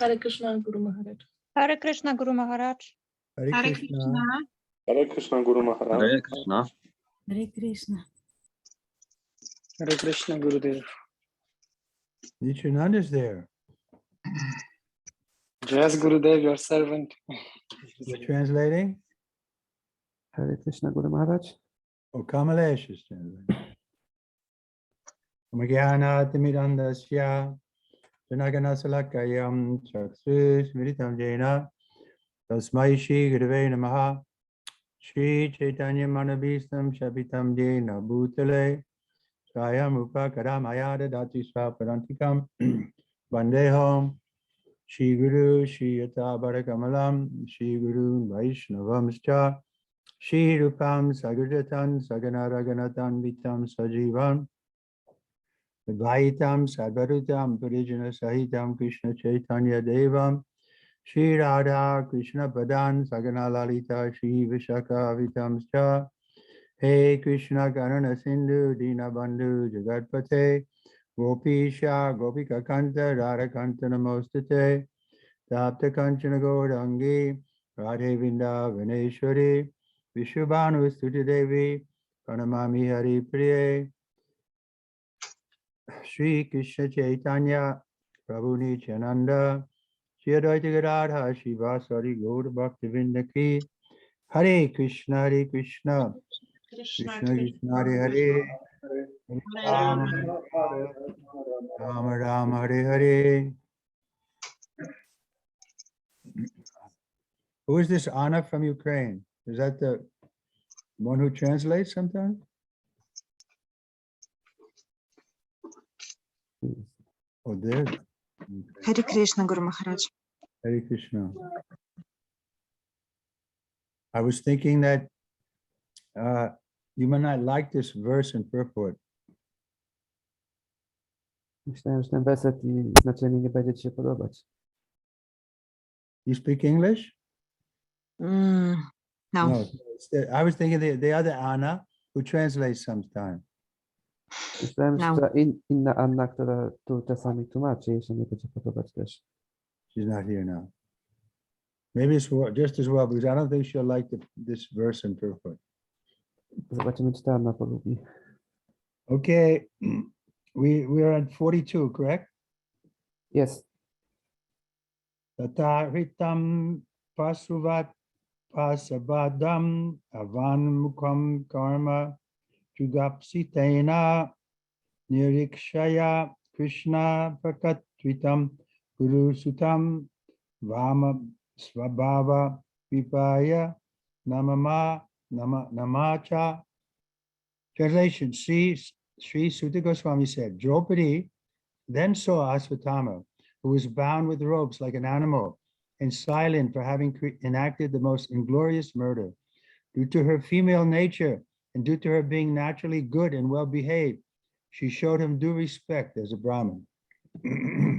Hare Krishna, Guru Maharaj. Hare Krishna, Guru Maharaj. Hare Krishna. Hare Krishna, Guru Maharaj. Hare Krishna. Hare Krishna. Hare Krishna, Gurudev. Nityananda is there. Yes, Gurudev, your servant. You're translating? Hare Krishna, Guru Maharaj. Oh, Kamalesh is translating. Amagyanatmirandasya Janaganasalakayam Chaksus Miritam Jena Tasmai Shri Gurave Namaha Shri Chaitanya Manabhistam Shabitam Jena Bhutale Swayam Upakaramaya Dadati Swaparantikam Vandeham Shri Guru Shri Yata Barakamalam Shri Guru Vaishnavamscha Shri Rupam Sagrajatan Saganaraganatan Vitam Sajivam Advaitam Sadvarutam Parijana Sahitam Krishna Chaitanya Devam Shri Radha Krishna Padan Sagana Lalita Shri Vishaka Vitamscha He Krishna Karana Sindhu Dina Bandhu Jagatpate Gopisha Gopika Kanta Radha Kanta Namostate Tapta Kanchana Gaurangi Radhe Vinda Vineshwari Vishubhanu Stuti Devi Pranamami Hari Priye Shri Krishna Chaitanya Prabhu Nityananda Shri Advaita Gadadhar Shivasari Gaur Bhaktivinda Ki Hare Krishna Krishna Krishna Hare Hare Rama Rama Hare Hare. Who is this Anna from Ukraine? Is that the one who translates sometimes? Oh, there. Okay. Hare Krishna, Guru Maharaj. Hare Krishna. I was thinking that you might not like this verse in purport. Myślałem, że ten werset i znaczenie nie będzie ci się podobać. You speak English? No. I was thinking the other Anna who translates sometimes. Myślałem, No. że inna Anna, która tu czasami tłumaczy, jej się nie będzie podobać też. She's not here now. Maybe it's just as well, because I don't think she'll like this verse in purport. Zobaczymy, czy ta Anna polubi. Okay, we are at 42, correct? Jest. Tataritam pasuvat pasabadam avanmukham karma jugapsitena nirikshaya krishna prakatvitam guru sutam vama svabhava vipaya namacha. Translation: Sri Sutta Goswami said, Draupadi then saw Asvatthama, who was bound with ropes like an animal and silent for having enacted the most inglorious murder. Due to her female nature and due to her being naturally good and well-behaved, she showed him due respect as a Brahmin.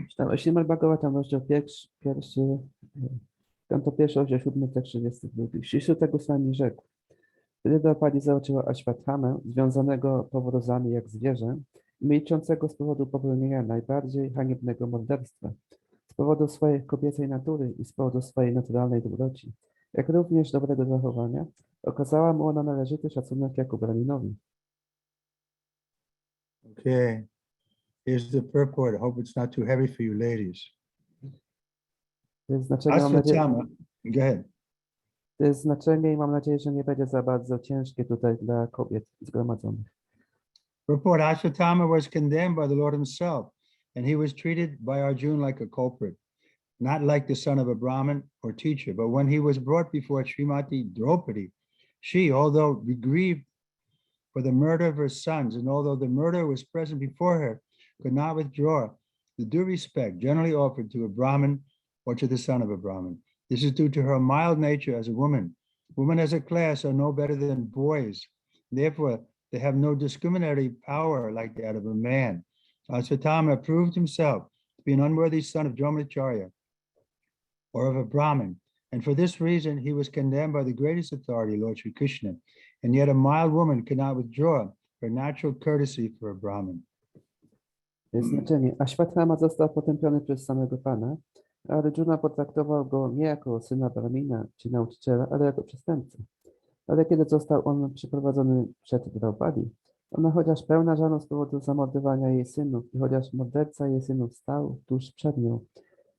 Czytam Śrimad Bhagavatam, rozdział pierwszy, kanto pierwszy, rozdział 7, tekst 32. Sri Sutta Goswami rzekł: Wtedy Draupadi zobaczyła Ashwatthama, związanego powrozami jak zwierzę, milczącego z powodu popełnienia najbardziej haniebnego morderstwa, z powodu swojej kobiecej natury i z powodu swojej naturalnej dobroci, jak również dobrego zachowania, okazała mu ona należyty szacunek jako Brahminowi. Okay, here's the purport. I hope it's not too heavy for you ladies. To jest znaczenie, mam nadzieję, Asvatthama, go ahead. to jest znaczenie i mam nadzieję, że nie będzie za bardzo ciężkie tutaj dla kobiet zgromadzonych. Purport: Ashwatthama was condemned by the Lord himself, and he was treated by Arjuna like a culprit, not like the son of a Brahmin or teacher. But when he was brought before Srimati Draupadi, she, although grieved for the murder of her sons, and although the murder was present before her, could not withdraw the due respect generally offered to a Brahmin or to the son of a Brahmin. This is due to her mild nature as a woman. Women as a class are no better than boys. Therefore, they have no discriminatory power like that of a man. Asvatthama proved himself to be an unworthy son of Dharmacharya or of a Brahmin, and for this reason he was condemned by the greatest authority, Lord Sri Krishna, and yet a mild woman could not withdraw her natural courtesy for a Brahmin. To jest znaczenie. Ashwatthama został potępiony przez samego Pana, A Arjuna potraktował go nie jako syna Brahmina czy nauczyciela, ale jako przestępcę. Ale kiedy został on przyprowadzony przed Draupadi, ona chociaż pełna żalu z powodu zamordowania jej synów i chociaż morderca jej synów stał tuż przed nią,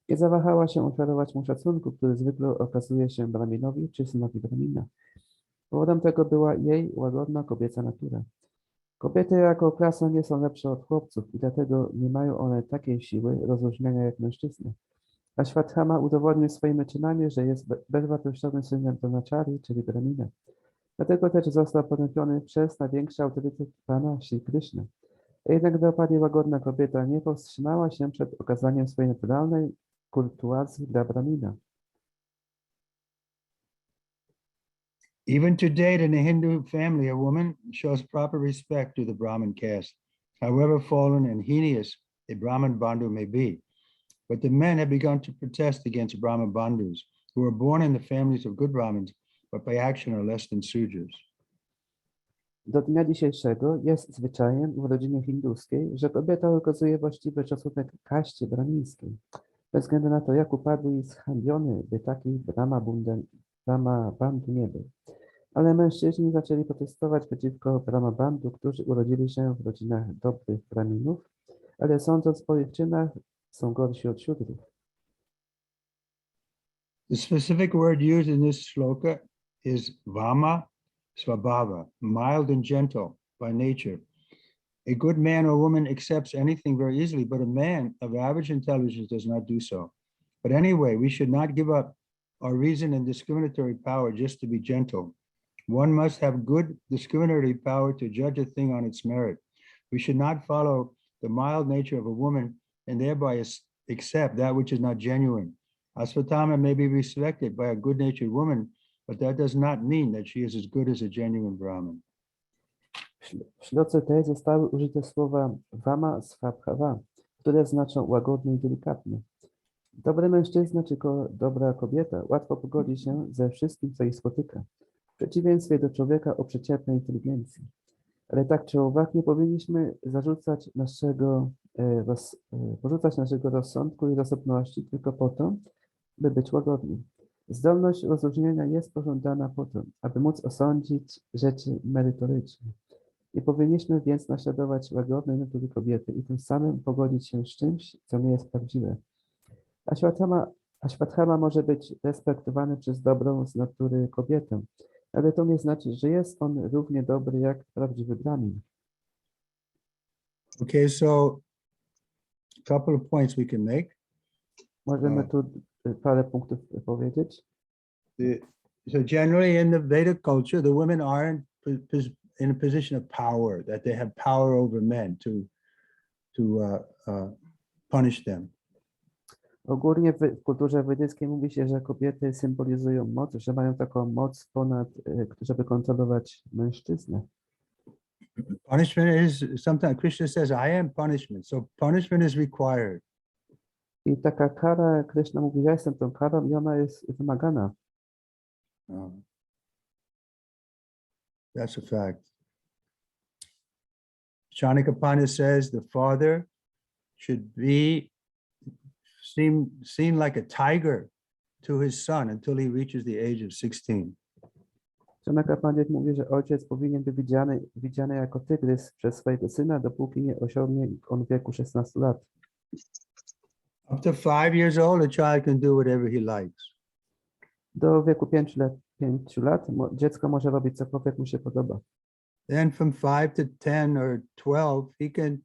nie zawahała się ofiarować mu szacunku, który zwykle okazuje się Brahminowi czy synowi Brahmina. Powodem tego była jej łagodna kobieca natura. Kobiety jako klasa nie są lepsze od chłopców i dlatego nie mają one takiej siły rozróżniania jak mężczyzny. Ashwatthama udowodnił swoimi czynami, że jest bezwartościowym synem Brahmachari, czyli Brahmina. Dlatego też został potępiony przez największy autorytet Pana Shri Krishna. Jednak Draupadi łagodna kobieta nie powstrzymała się przed okazaniem swojej naturalnej kurtuazji dla Brahmina. Even to date in a Hindu family, a woman shows proper respect to the Brahmin caste, however fallen and heinous a Brahmin bandhu may be. But the men have begun to protest against Brahmin bandhus, who were born in the families of good Brahmins, but by action are less than Sudras. Do dnia dzisiejszego jest zwyczajem w rodzinie hinduskiej, że kobieta okazuje właściwy szacunek kaście brahmińskiej, bez względu na to, jak upadły i zhańbiony by taki Brahma bandhu nie był. Ale mężczyźni zaczęli protestować przeciwko Brahma bandhu, którzy urodzili się w rodzinach dobrych Brahminów, ale sądząc po ich czynach, są gorsi od Siudrów. The specific word used in this shloka is Vama Svabhava, mild and gentle by nature. A good man or woman accepts anything very easily, but a man of average intelligence does not do so. But anyway, we should not give up our reason and discriminatory power just to be gentle. One must have good discriminatory power to judge a thing on its merit. We should not follow the mild nature of a woman and thereby accept that which is not genuine. Asvatthama may be respected by a good-natured woman, but that does not mean that she is as good as a genuine Brahmin. W środce tej zostały użyte słowa Vama Svabhava, które znaczą łagodny i delikatny. Dobry mężczyzna czy dobra kobieta łatwo pogodzi się ze wszystkim, co ich spotyka, w przeciwieństwie do człowieka o przeciętnej inteligencji. Ale tak czy owak nie powinniśmy porzucać naszego rozsądku i rozsądności tylko po to, by być łagodni. Zdolność rozróżnienia jest pożądana po to, aby móc osądzić rzeczy merytorycznie. Nie powinniśmy więc naśladować łagodnej natury kobiety i tym samym pogodzić się z czymś, co nie jest prawdziwe. Ashwatthama może być respektowany przez dobrą z natury kobietę, ale to nie znaczy, że jest on równie dobry jak prawdziwy Brahmin. Okay, so a couple of points we can make. Możemy tu parę punktów powiedzieć. So generally in the Vedic culture, the women are in a position of power, that they have power over men to punish them. Ogólnie w kulturze wedyjskiej mówi się, że kobiety symbolizują moc, że mają taką moc ponad, żeby kontrolować mężczyznę. Punishment is sometimes Krishna says, I am punishment. So punishment is required. I taka kara, Krishna mówi, ja jestem tą karą i ona jest wymagana. That's a fact. Chanakapanya says the father should be seen like a tiger to his son until he reaches the age of 16. Chanakapanya mówi, że ojciec powinien być widziany jako tygrys przez swojego syna, dopóki nie osiągnie on wieku 16 lat. Up to 5 years old, a child can do whatever he likes. Do wieku 5 lat dziecko może robić cokolwiek mu się podoba. Then from 5 to 10 or 12,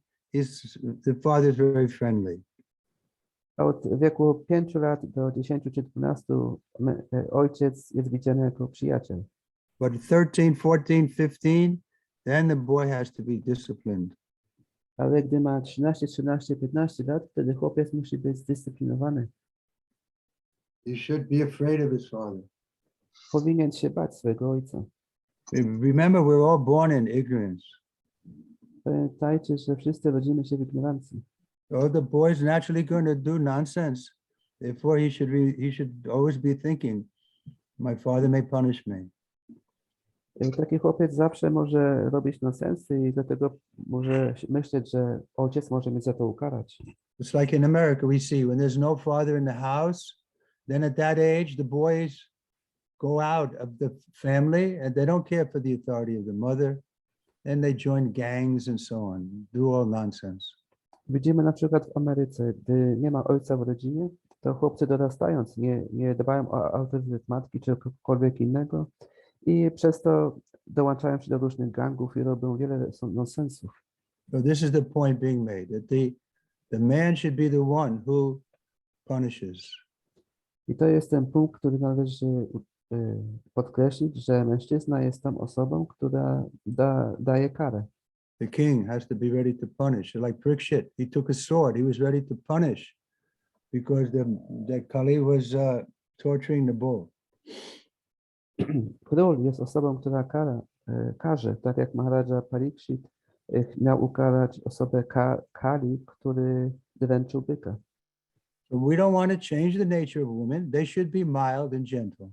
the father is very friendly. Od wieku 5 lat do 10 czy 12 ojciec jest widziany jako przyjaciel. But 13, 14, 15, then the boy has to be disciplined. Ale gdy ma 13, 13, 15 lat, wtedy chłopiec musi być zdyscyplinowany. He should be afraid of his father. Powinien się bać swojego ojca. Remember, we're all born in ignorance. Pamiętajcie, że wszyscy rodzimy się w ignorancji. So the boy's naturally going to do nonsense. Therefore, he should always be thinking, my father may punish me. Taki chłopiec zawsze może robić nonsensy i dlatego może myśleć, że ojciec może mnie za to ukarać. It's like in America, we see when there's no father in the house, then at that age, the boys go out of the family and they don't care for the authority of the mother. And they join gangs and so on, do all nonsense. Widzimy na przykład w Ameryce, gdy nie ma ojca w rodzinie, to chłopcy dorastając nie dbają o autorytet matki czy kogokolwiek innego i przez to dołączają się do różnych gangów i robią wiele nonsensów. So this is the point being made, that the man should be the one who punishes. I to jest ten punkt, który należy podkreślić, że mężczyzna jest tą osobą, która daje karę. The king has to be ready to punish. Like Parikshit, he took a sword. He was ready to punish because the Kali was torturing the bull. Król jest osobą, która karze, tak jak Maharaja Parikshit miał ukarać osobę Kali, który dręczył byka. So we don't want to change the nature of women. They should be mild and gentle.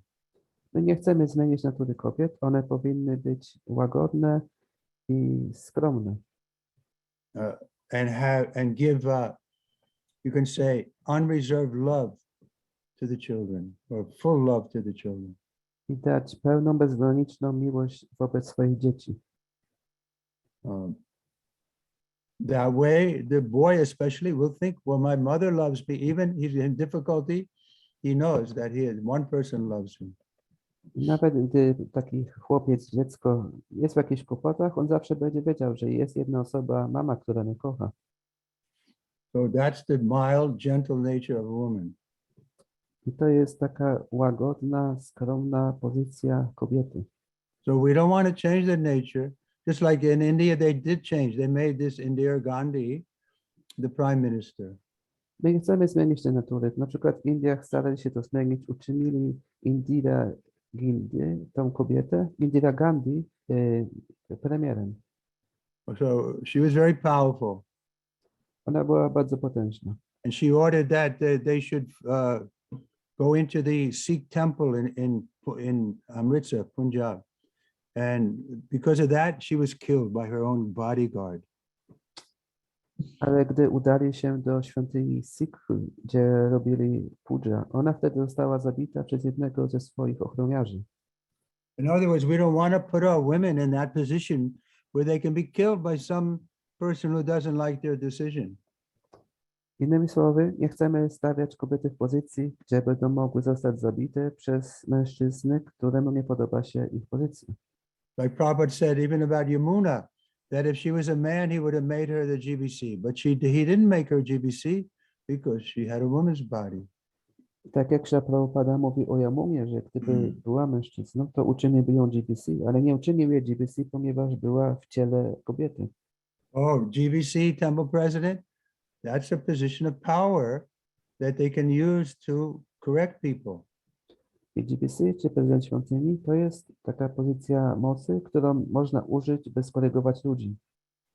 My nie chcemy zmienić natury kobiet, one powinny być łagodne i skromne. And give, you can say, unreserved love to the children, or full love to the children. I dać pełną, bezgraniczną miłość wobec swoich dzieci. That way, the boy especially will think, well, my mother loves me. Even he's in difficulty, he knows that one person loves him. Nawet gdy taki chłopiec, dziecko jest w jakichś kłopotach, on zawsze będzie wiedział, że jest jedna osoba, mama, która mnie kocha. So that's the mild, gentle nature of a woman. I to jest taka łagodna, skromna pozycja kobiety. So we don't want to change their nature. Just like in India, they did change. They made this Indira Gandhi the prime minister. My nie chcemy zmienić tej natury. Na przykład w Indiach starali się to zmienić, uczynili Indira Gandhi premierem. So she was very powerful. Ona była bardzo potężna. And she ordered that they should go into the Sikh temple in Amritsar, Punjab. And because of that, she was killed by her own bodyguard. Ale gdy udali się do świątyni Sikh, gdzie robili puja, ona wtedy została zabita przez jednego ze swoich ochroniarzy. In other words, we don't want to put our women in that position where they can be killed by some person who doesn't like their decision. Innymi słowy, nie chcemy stawiać kobiety w pozycji, gdzie będą mogły zostać zabite przez mężczyzny, któremu nie podoba się ich pozycja. Like Prabhupada said, even about Yamuna, that if she was a man, he would have made her the GBC. But he didn't make her GBC because she had a woman's body. Tak jak Prabhupada mówi o Jamunie, że gdyby była mężczyzną, to uczyniłby ją GBC, ale nie uczynił jej GBC, ponieważ była w ciele kobiety. Oh, GBC, temple president, that's a position of power that they can use to correct people. I GBC, czy prezydent świątyni, to jest taka pozycja mocy, którą można użyć, by skorygować ludzi.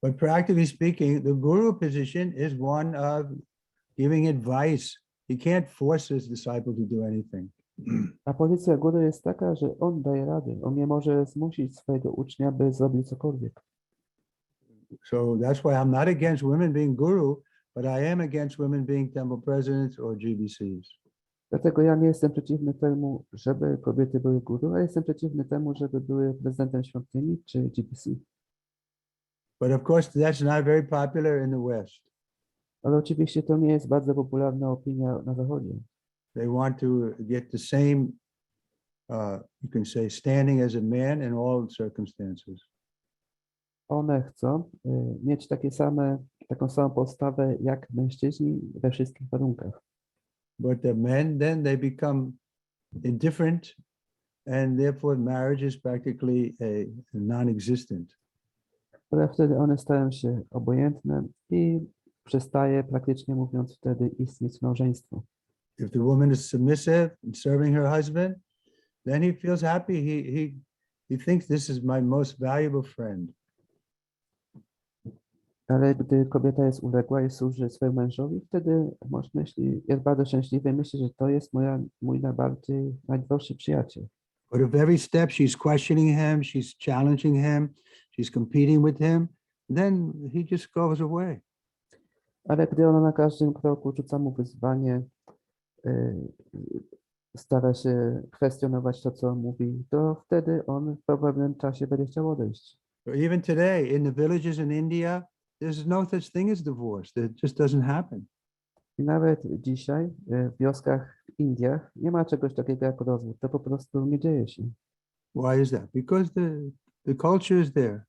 But practically speaking, the guru position is one of giving advice. He can't force his disciple to do anything. A pozycja guru jest taka, że on daje radę. On nie może zmusić swojego ucznia, by zrobił cokolwiek. So that's why I'm not against women being guru, but I am against women being temple presidents or GBCs. Dlatego ja nie jestem przeciwny temu, żeby kobiety były guru, a jestem przeciwny temu, żeby były prezydentem świątyni czy GBC. But of course, that's not very popular in the West. Ale oczywiście to nie jest bardzo popularna opinia na Zachodzie. They want to get the same, you can say, standing as a man in all circumstances. One chcą mieć taką samą postawę jak mężczyźni we wszystkich warunkach. But the men, then they become indifferent, and therefore marriage is practically non-existent. Ale wtedy one stają się obojętne i przestaje, praktycznie mówiąc, wtedy istnieć małżeństwo. If the woman is submissive and serving her husband, then he feels happy. He thinks this is my most valuable friend. Ale gdy kobieta jest uległa i służy swojemu mężowi, wtedy mąż myśli, jest bardzo szczęśliwy i myśli, że to jest mój najdroższy przyjaciel. But if every step she's questioning him, she's challenging him, she's competing with him, then he just goes away. Ale gdy ona na każdym kroku rzuca mu wyzwanie, stara się kwestionować to, co on mówi, to wtedy on po pewnym czasie będzie chciał odejść. Even today, in the villages in India, there's no such thing as divorce. It just doesn't happen. I nawet dzisiaj w wioskach w Indiach nie ma czegoś takiego jak rozwód. To po prostu nie dzieje się. Why is that? Because the culture is there.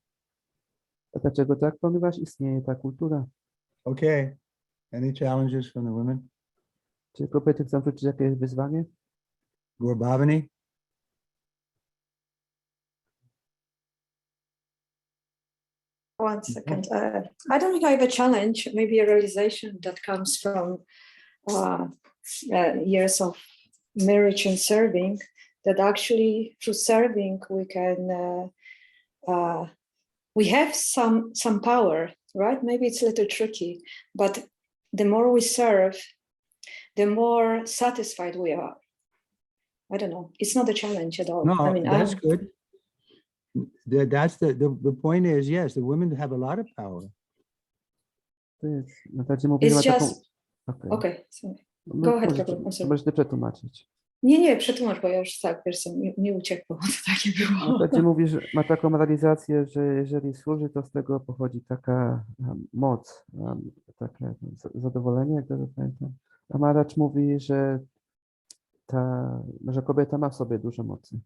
A dlaczego tak? Ponieważ istnieje ta kultura. Okay. Any challenges from the women? Czy kobiety chcą rzucić jakieś wyzwanie? Bhavani? One second. I don't think I have a challenge, maybe a realization that comes from years of marriage and serving, that actually through serving we can, we have some power, right? Maybe it's a little tricky, but the more we serve, the more satisfied we are. I don't know. It's not a challenge at all. No, I mean, that's good. That's the point is, yes, the women have a lot of power. To jest, na razie mówię, It's ma taką... just Okay. okay. Sorry. Go ahead, Gabriel, I'm sorry. Możesz to przetłumaczyć. Nie, przetłumacz, bo ja już tak, wiesz, mi uciekło, to takie było. Na razie mówi, że ma taką realizację, że jeżeli służy, to z tego pochodzi taka moc, takie zadowolenie, jak to pamiętam. A Maharaj mówi, że kobieta ma w sobie dużo mocy.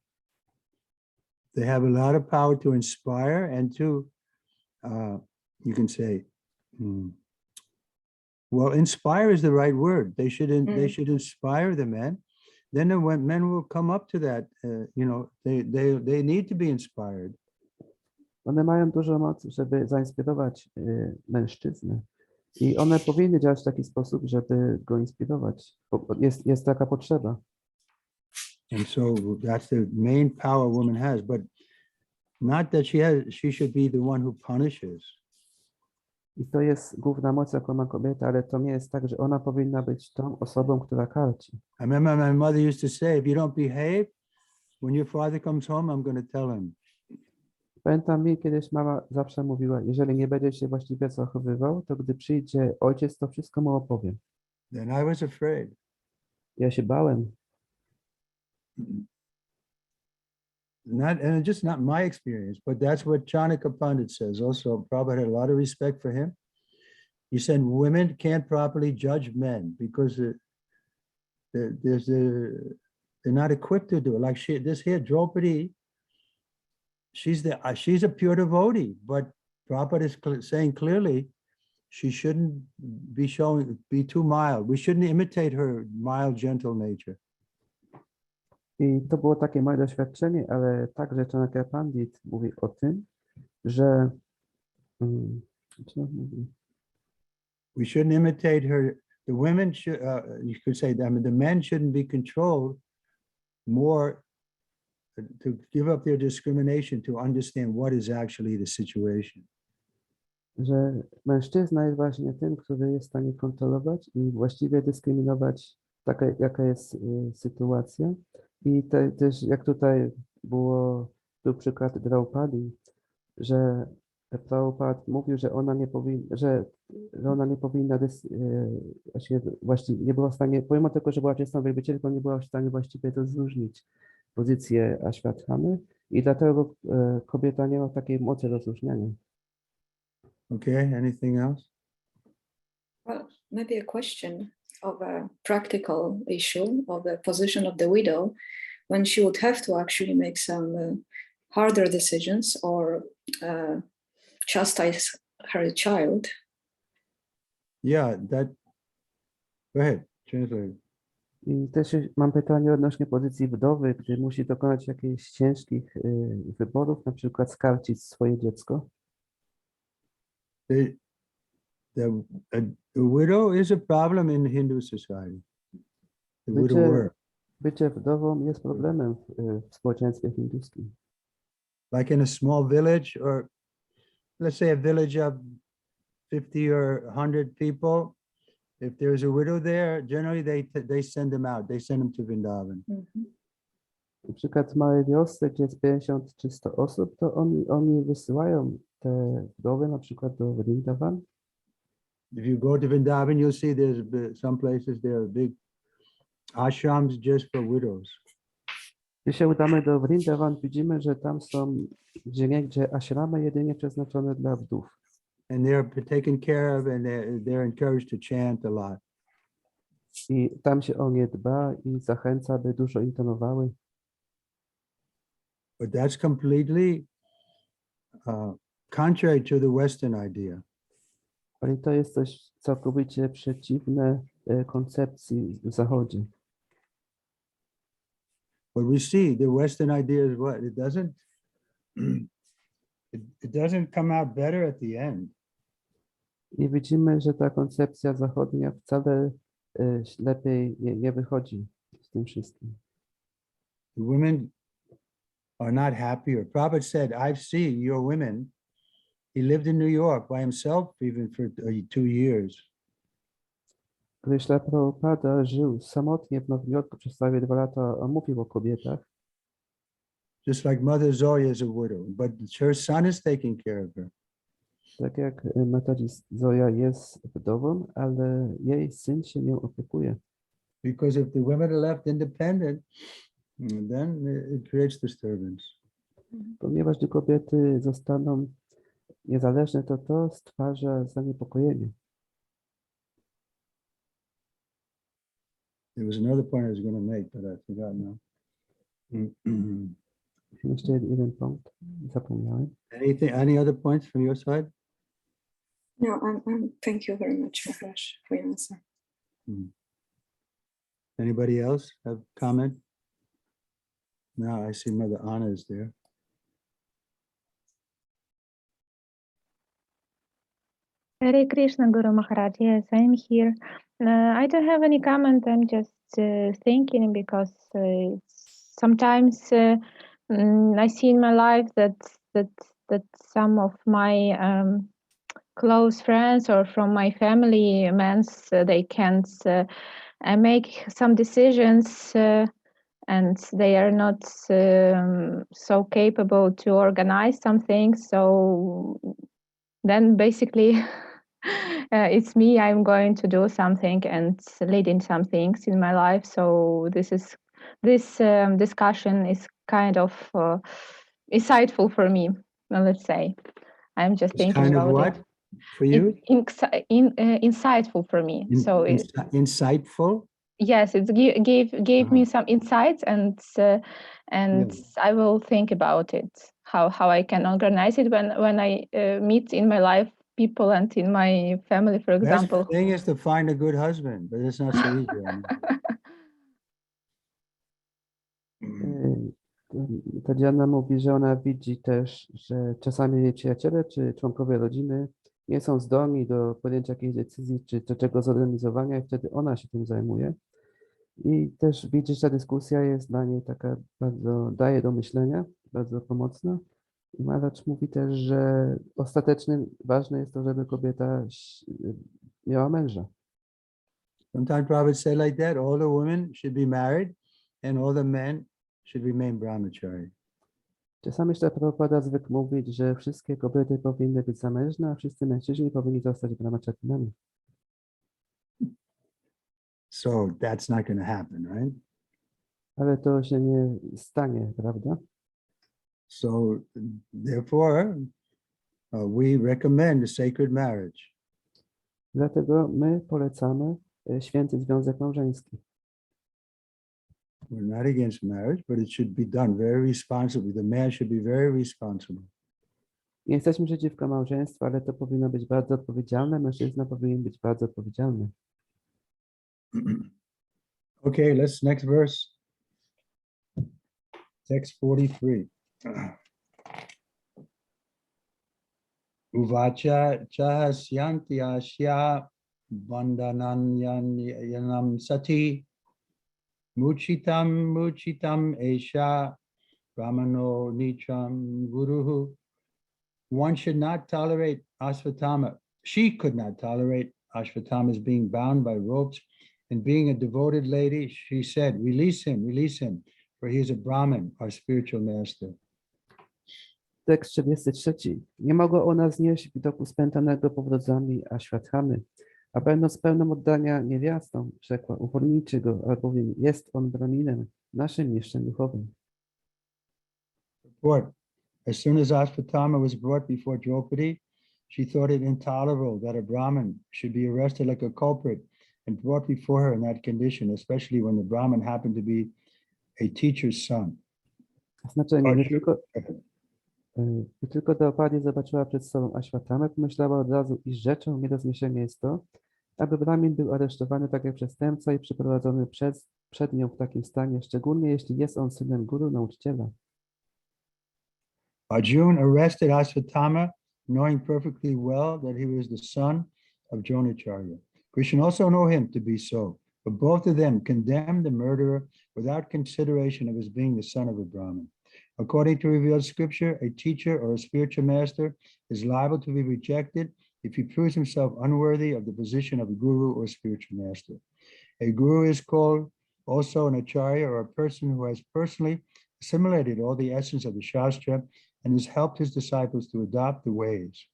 They have a lot of power to inspire and to, you can say, well, inspire is the right word. They should inspire the men. Then the men will come up to that. You know, they need to be inspired. One mają dużo mocy, żeby zainspirować mężczyznę. I one powinny działać w taki sposób, żeby go inspirować. Jest taka potrzeba. And so that's the main power a woman has, but not that she should be the one who punishes. I to jest główna moc, jaką ma kobieta, ale to nie jest tak, że ona powinna być tą osobą, która karci. I remember my mother used to say, if you don't behave, when your father comes home, I'm going to tell him. Pamiętam, mi kiedyś mama zawsze mówiła, jeżeli nie będzie się właściwie zachowywał, to gdy przyjdzie ojciec, to wszystko mu opowie. Then I was afraid. Ja się bałem. Just not my experience, but that's what Chanakya Pandit says. Also, Prabhupada had a lot of respect for him. He said women can't properly judge men because they're not equipped to do it. Like this here, Draupadi, she's a pure devotee, but Prabhupada is saying clearly she shouldn't be too mild. We shouldn't imitate her mild, gentle nature. I to było takie moje doświadczenie, ale także Chanakya Pandit mówi o tym, że we shouldn't imitate her. The women should, you could say, I mean, the men shouldn't be controlled more to give up their discrimination to understand what is actually the situation. Że mężczyzna jest właśnie tym, który jest w stanie kontrolować i właściwie dyskryminować taka, jaka jest sytuacja. I też jak tutaj był przykład Draupadi, że Prabhupada mówił, że ona nie powinna, że ona nie powinna właściwie nie była w stanie, pomimo tego, że była czystą wielbicielką, nie była w stanie właściwie rozróżnić pozycję Ashwatthamy i dlatego kobieta nie ma takiej mocy rozróżniania. Okay, anything else? Well, maybe a question of a practical issue of the position of the widow when she would have to actually make some harder decisions or chastise her child. Yeah, go ahead, translate. I też mam pytanie odnośnie pozycji wdowy, gdy musi dokonać jakichś ciężkich wyborów, na przykład skarcić swoje dziecko. The widow is a problem in Hindu society. The widower. Bycie wdową jest problemem w społeczeństwie hinduskim. Like in a small village, or let's say a village of 50 or 100 people, if there's a widow there, generally they send them out. They send them to Vrindavan. Na przykład w małej wiosce, gdzie jest 50 czy 100 osób, to oni wysyłają te wdowy na przykład do Vrindavan. if you go to Vrindavan, you'll see some places there are big ashrams just for widows. Gdy się udamy do Vrindavan, widzimy, że tam są gdzie ashramy jedynie przeznaczone dla wdów. And they're taken care of, and they're encouraged to chant a lot. I tam się o nie dba i zachęca, by dużo intonowały. But that's completely contrary to the Western idea. Ale to jest coś całkowicie przeciwne koncepcji w Zachodzie. But we see the Western idea is what? It doesn't come out better at the end. I widzimy, że ta koncepcja zachodnia wcale lepiej nie wychodzi z tym wszystkim. The women are not happier. Prabhupada said, I've seen your women. He lived in New York by himself even for 2 years. Gdy Śrila Prabhupada żył samotnie w Nowym Jorku przez prawie 2 lata, on mówił o kobietach. Just like Mother Zoya is a widow, but her son is taking care of her. Tak jak Mataji Zoya jest wdową, ale jej syn się nią opiekuje. Because if the women are left independent, then it creates disturbance. Ponieważ gdy kobiety zostaną niezależne, to stwarza zaniepokojenie. There was another point I was going to make, but I forgot now. Jeszcze jeden punkt, zapomniałem. Any other points from your side? No, thank you very much, Maharaj, for your answer. Anybody else have comment? No, I see Mother Anna is there. Hare Krishna, Guru Maharaj. Yes, I'm here. I don't have any comment. I'm just thinking because sometimes I see in my life that some of my close friends or from my family members they can't make some decisions and they are not so capable to organize some things. So then basically it's me. I'm going to do something and leading some things in my life. So this discussion is kind of insightful for me. Let's say I'm just It's thinking kind of about what it. for you? Insightful for me. So Insightful. yes, it gave me some insights, and I will think about it. How I can organize it when I meet in my life people and in my family, for example. Best thing is to find a good husband, but it's not so easy. Tatiana mówi, że ona widzi też, że czasami jej przyjaciele czy członkowie rodziny nie są zdolni do podjęcia jakiejś decyzji czy czego zorganizowania i wtedy ona się tym zajmuje. I też widzi, że ta dyskusja jest dla niej taka bardzo, daje do myślenia, bardzo pomocna. I Maharaj mówi też, że ostatecznie ważne jest to, żeby kobieta miała męża. Sometimes Prabhupada say like that, all the women should be married and all the men should remain brahmachari. Czasami jeszcze Prabhupada zwykł mówić, że wszystkie kobiety powinny być zamężne, a wszyscy mężczyźni powinni zostać brahmacharinami. So that's not going to happen, right? Ale to się nie stanie, prawda? So therefore, we recommend a sacred marriage. Dlatego my polecamy święty związek małżeński. We're not against marriage, but it should be done very responsibly. The man should be very responsible. Nie jesteśmy przeciwko małżeństwu, ale to powinno być bardzo odpowiedzialne. Mężczyzna powinien być bardzo odpowiedzialny. Okay, next verse. Text 43. Uvacha chahasyanti asya bandhananyanam sati muchitam esha brahmano nicham guruhu. One should not tolerate Ashvatthama. She could not tolerate Ashvatthama's being bound by ropes. And being a devoted lady, she said, release him, for he is a Brahmin, our spiritual master. Tekst 43. Nie mogła ona znieść widoku spętanego powrodzami Ashvatthamy. A będąc pełną oddania niewiastą, rzekła, uwolnijcie go, albowiem jest on Brahminem, naszym mistrzem duchowym. Report. As soon as Ashvatthama was brought before Draupadi, she thought it intolerable that a Brahmin should be arrested like a culprit and brought before her in that condition, especially when the Brahmin happened to be a teacher's son. Znaczenie, gdy tylko Draupadi zobaczyła przed sobą Ashvatthamę, pomyślała od razu, iż rzeczą nie do zniesienia jest to, aby Brahmin był aresztowany tak jak przestępca i przyprowadzony przed nią w takim stanie, szczególnie jeśli jest on synem guru, nauczyciela. Arjuna arrested Ashvatthama, knowing perfectly well that he was the son of Dronacharya. Krishna also knew him to be so, but both of them condemned the murderer without consideration of his being the son of a Brahmin. According to revealed scripture, a teacher or a spiritual master is liable to be rejected if he proves himself unworthy of the position of a guru or spiritual master. A guru is called also an acharya, or a person who has personally assimilated all the essence of the Shastra and has helped his disciples to adopt the ways.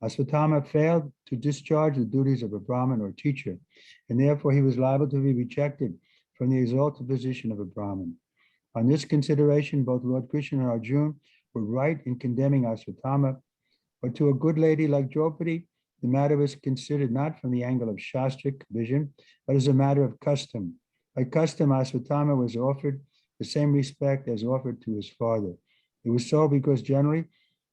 Ashvatthama failed to discharge the duties of a Brahmin or teacher, and therefore he was liable to be rejected from the exalted position of a Brahmin. On this consideration, both Lord Krishna and Arjuna were right in condemning Ashvatthama, but to a good lady like Draupadi, the matter was considered not from the angle of Shastric vision, but as a matter of custom. By custom, Ashvatthama was offered the same respect as offered to his father. It was so because generally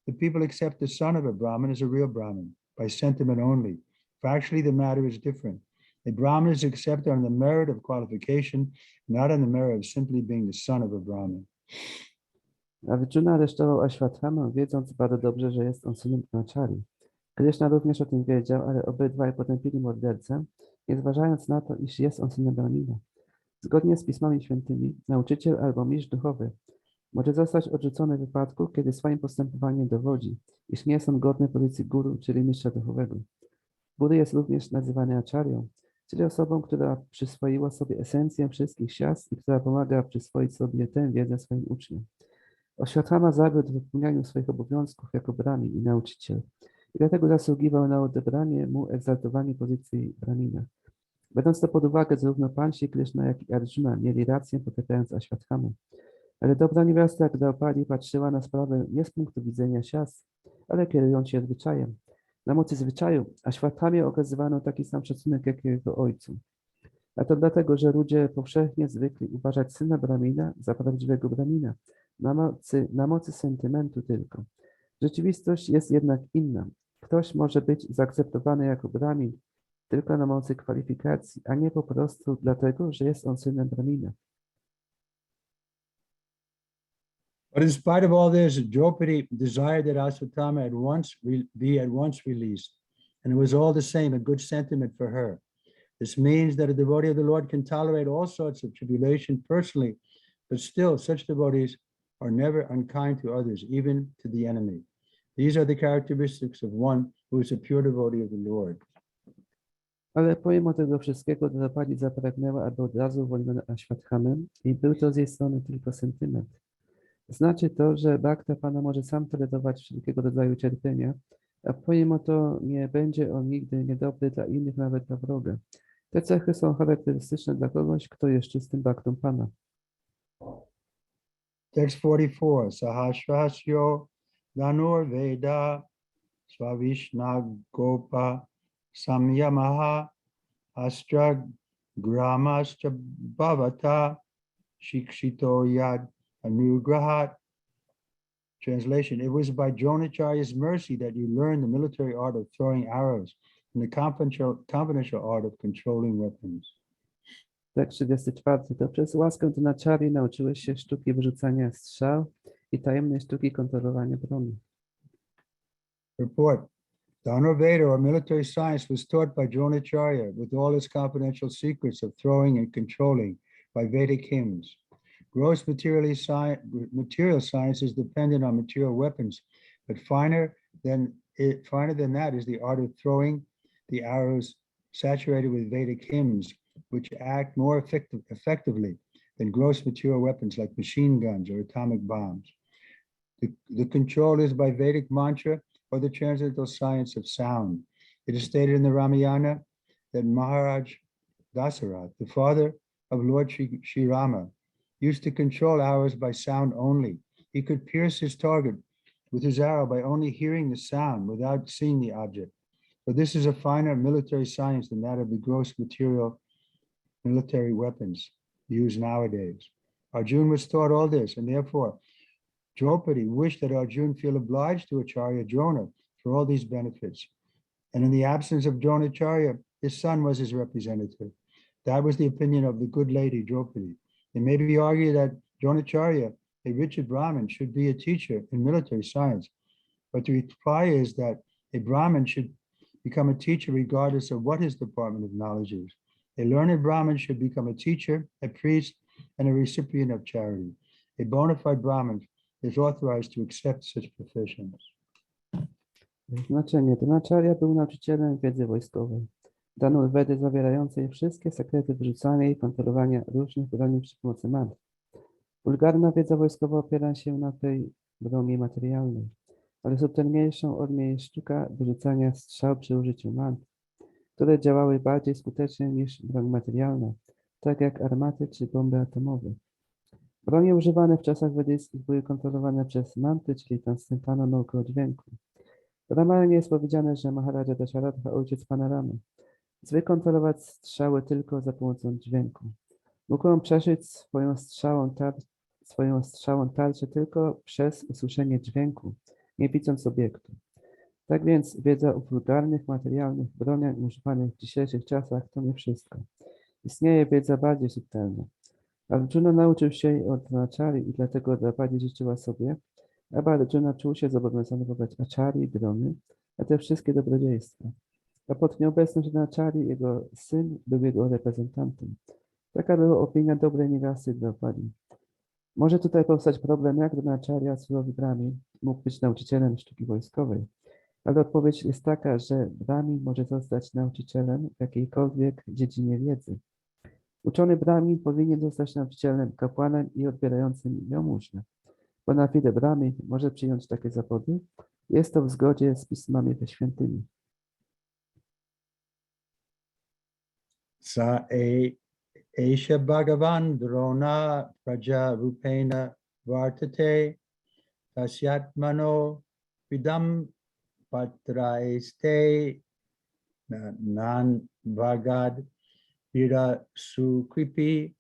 the people accept the son of a Brahmin as a real Brahmin, by sentiment only. Factually, the matter is different. A Brahmin is accepted on the merit of qualification, not on the merit of simply being the son of a Brahmin. Arjuna aresztował Ashvatthama, wiedząc bardzo dobrze, że jest on synem Acharyi. Krishna również o tym wiedział, ale obydwaj potępili mordercę, nie zważając na to, iż jest on synem Brahmina. Zgodnie z pismami świętymi, nauczyciel albo mistrz duchowy może zostać odrzucony w wypadku, kiedy swoim postępowaniem dowodzi, iż nie jest on godny pozycji guru, czyli mistrza duchowego. Guru jest również nazywany acharyą, czyli osobą, która przyswoiła sobie esencję wszystkich siastr i która pomaga przyswoić sobie tę wiedzę swoim uczniom. Ashvatthama zawiódł w wypełnianiu swoich obowiązków jako brahmin i nauczyciel i dlatego zasługiwał na odebranie mu egzaltowanie pozycji brahmina. Biorąc to pod uwagę, zarówno Pan Śri Krishna, jak i Arjuna mieli rację, potępiając Ashvatthama. Ale dobra niewiasta jak Draupadi patrzyła na sprawę nie z punktu widzenia siastr, ale kierując się zwyczajem. Na mocy zwyczaju Ashvattamie okazywano taki sam szacunek jak jego ojcu. A to dlatego, że ludzie powszechnie zwykli uważać syna Brahmina za prawdziwego Brahmina, na mocy sentymentu tylko. Rzeczywistość jest jednak inna. Ktoś może być zaakceptowany jako Brahmin tylko na mocy kwalifikacji, a nie po prostu dlatego, że jest on synem Brahmina. But in spite of all this, Draupadi desired that Ashvatthama be at once released, and it was all the same, a good sentiment for her. This means that a devotee of the Lord can tolerate all sorts of tribulation personally, but still such devotees are never unkind to others, even to the enemy. These are the characteristics of one who is a pure devotee of the Lord. Ale pomimo tego wszystkiego Draupadi zapragnęła, aby od razu uwolniono Ashvatthamy i był to z jej strony tylko sentyment. Znaczy to, że Bhakta Pana może sam tolerować wszelkiego rodzaju cierpienia, a pomimo to nie będzie on nigdy niedobry dla innych, nawet dla wroga. Te cechy są charakterystyczne dla kogoś, kto jest czystym Bhaktą Pana. Text 44, Sahasrasyo Danur Veda Swavishna Gopa Samyamaha Astra Gramascha Bhavata Shikshito Yad Anugrahat. Translation: It was by Dronacharya's mercy that you learned the military art of throwing arrows and the confidential art of controlling weapons. Tekst 34. To przez łaskę Dronacharyi nauczyłeś się sztuki wyrzucania strzał i tajemnej sztuki kontrolowania broni. Report: Dhanurveda, or military science, was taught by Dronacharya with all its confidential secrets of throwing and controlling by Vedic hymns. Gross material science is dependent on material weapons, but finer than that is the art of throwing the arrows saturated with Vedic hymns, which act more effectively than gross material weapons like machine guns or atomic bombs. The control is by Vedic mantra or the transcendental science of sound. It is stated in the Ramayana that Maharaj Dasarath, the father of Lord Sri Rama, used to control arrows by sound only. He could pierce his target with his arrow by only hearing the sound without seeing the object. But this is a finer military science than that of the gross material military weapons used nowadays. Arjuna was taught all this, and therefore Draupadi wished that Arjuna feel obliged to Acharya Drona for all these benefits. And in the absence of Dronacharya, his son was his representative. That was the opinion of the good lady Draupadi. It may be argued that Dronacharya, a rigid Brahmin, should be a teacher in military science. But the reply is that a Brahmin should become a teacher regardless of what his department of knowledge is. A learned Brahmin should become a teacher, a priest, and a recipient of charity. A bona fide Brahmin is authorized to accept such professions. Znaczenie. Dronacharya był nauczycielem wiedzy wojskowej. Dano Wedy zawierającej wszystkie sekrety wyrzucania i kontrolowania różnych broni przy pomocy mantr. Wulgarna wiedza wojskowa opiera się na tej broni materialnej, ale subtelniejszą od niej jest sztuka wyrzucania strzał przy użyciu mantr, które działały bardziej skutecznie niż broń materialna, tak jak armaty czy bomby atomowe. Bronie używane w czasach wedyjskich były kontrolowane przez mantry, czyli transcendentalną naukę o dźwięku. W Ramayanie jest powiedziane, że Maharaja Dasharatha, ojciec pana Ramy, zwykł kontrolować strzały tylko za pomocą dźwięku. Mógł on przeszyć swoją strzałą tarczę tylko przez usłyszenie dźwięku, nie widząc obiektu. Tak więc wiedza o wulgarnych, materialnych broniach używanych w dzisiejszych czasach to nie wszystko. Istnieje wiedza bardziej subtelna. Arjuna nauczył się jej od Acharyi i dlatego Draupadi życzyła sobie, aby Arjuna czuł się zobowiązany wobec Acharyi i Drony na te wszystkie dobrodziejstwa. A pod nieobecność Acharyi jego syn był jego reprezentantem. Taka była opinia dobrej niewiasty Draupadi. Może tutaj powstać problem, jak Dronacharya, surowy Brahmin, mógł być nauczycielem sztuki wojskowej. Ale odpowiedź jest taka, że Brahmin może zostać nauczycielem w jakiejkolwiek dziedzinie wiedzy. Uczony Brahmin powinien zostać nauczycielem, kapłanem i odbierającym jałmużnę. Bo na chwilę Brahmin może przyjąć takie zawody. Jest to w zgodzie z pismami świętymi. Sa Esha Bhagavan Drona Praja Rupena Vartate Tasyatmano Vidam Patraiste Nan Bhagad Vira Sukripi.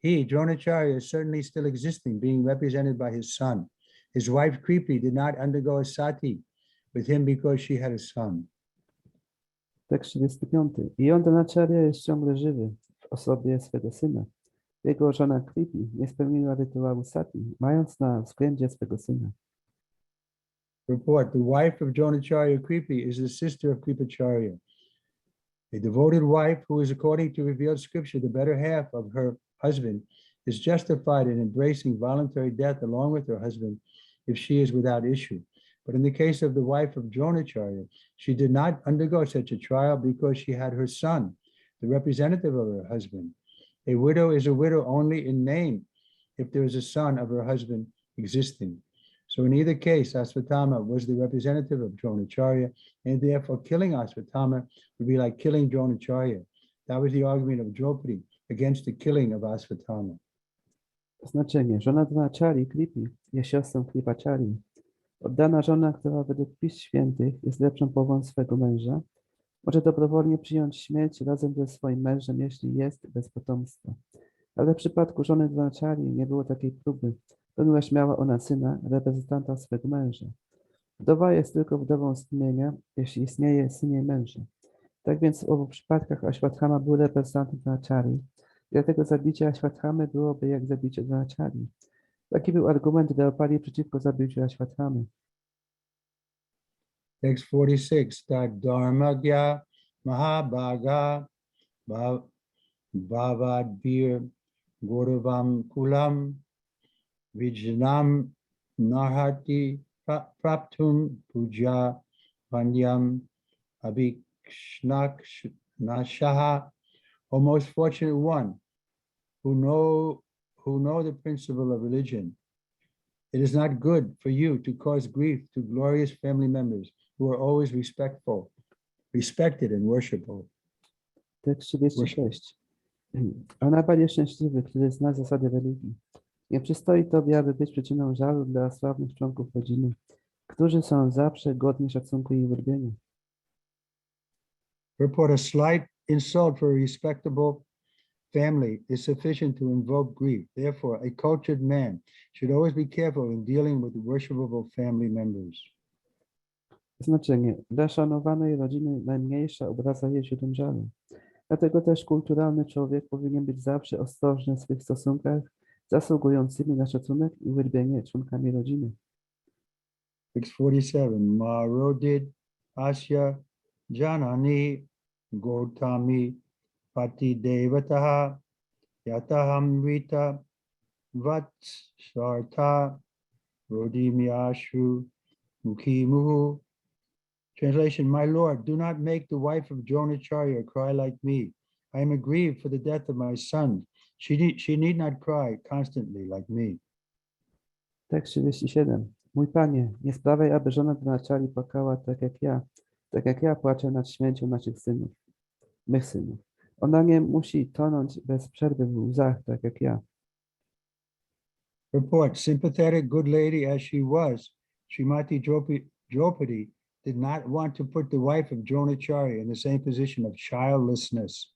He, Dronacharya, is certainly still existing, being represented by his son. His wife Kripi did not undergo a sati with him because she had a son. Tekst 35. I on, Dronacharya, jest ciągle żywy w osobie swego syna. Jego żona Kripi nie spełniła rytuału sati, mając na względzie swego syna. Report, the wife of Dronacharya Kripi is the sister of Kripacharya. A devoted wife who is, according to revealed scripture, the better half of her husband, is justified in embracing voluntary death along with her husband if she is without issue. But in the case of the wife of Dronacharya, she did not undergo such a trial because she had her son, the representative of her husband. A widow is a widow only in name if there is a son of her husband existing. So in either case, Asvatthama was the representative of Dronacharya, and therefore killing Asvatthama would be like killing Dronacharya. That was the argument of Draupadi against the killing of Asvatthama. Znaczenie. Żona Dronacharyi, Kripi, jest siostrą Kripacharyi. Oddana żona, która według pism świętych jest lepszą połową swego męża, może dobrowolnie przyjąć śmierć razem ze swoim mężem, jeśli jest bez potomstwa. Ale w przypadku żony Dronacharyi nie było takiej próby, ponieważ miała ona syna, reprezentanta swego męża. Wdowa jest tylko wdową z imienia, jeśli istnieje syn jej męża. Tak więc w obu przypadkach Ashwatthama był reprezentantem Dronacharyi, dlatego zabicie Ashwatthamy byłoby jak zabicie Dronacharyi. Taki był argument Draupadi przeciwko zabiciu Ashwatthamy. Text 46, that Dharmagya Mahabhaga Bhavadbir Gauravam Kulam Vijnam Narhati Praptum Puja Vanyam Abhikshnak Nashaha. O most fortunate one, who know the principle of religion. It is not good for you to cause grief to glorious family members who are always respected and worshipful. Tekst 36. A najbardziej szczęśliwy, który zna zasady religii. Nie przystoi tobie, aby być przyczyną żalu dla sławnych członków rodziny, którzy są zawsze godni szacunku i uwielbienia. Report a slight insult for a respectable family is sufficient to invoke grief. Therefore, a cultured man should always be careful in dealing with worshipable family members. Znaczenie. Dla szanowanej rodziny najmniejsza obraza jest źródłem żalu. Dlatego też kulturalny człowiek powinien być zawsze ostrożny w swych stosunkach zasługującymi na szacunek i uwielbienie członkami rodziny. 647. Marodid Asya Janani Gotami Pati Devataha Yatahamrita Vatsartha Rodimyashu Mukhimuhu. Translation, my Lord, do not make the wife of Dronacharya cry like me. I am aggrieved for the death of my son. She need not cry constantly like me. Tekst 37. Mój Panie, nie sprawiaj, aby żona Dronacharyi płakała tak jak ja płaczę nad śmiercią naszych synów, mych synów. Ona nie musi tonąć bez przerwy w łzach, tak jak ja. Report, sympathetic good lady as she was, Srimati Draupadi did not want to put the wife of Dronacharya in the same position of childlessness,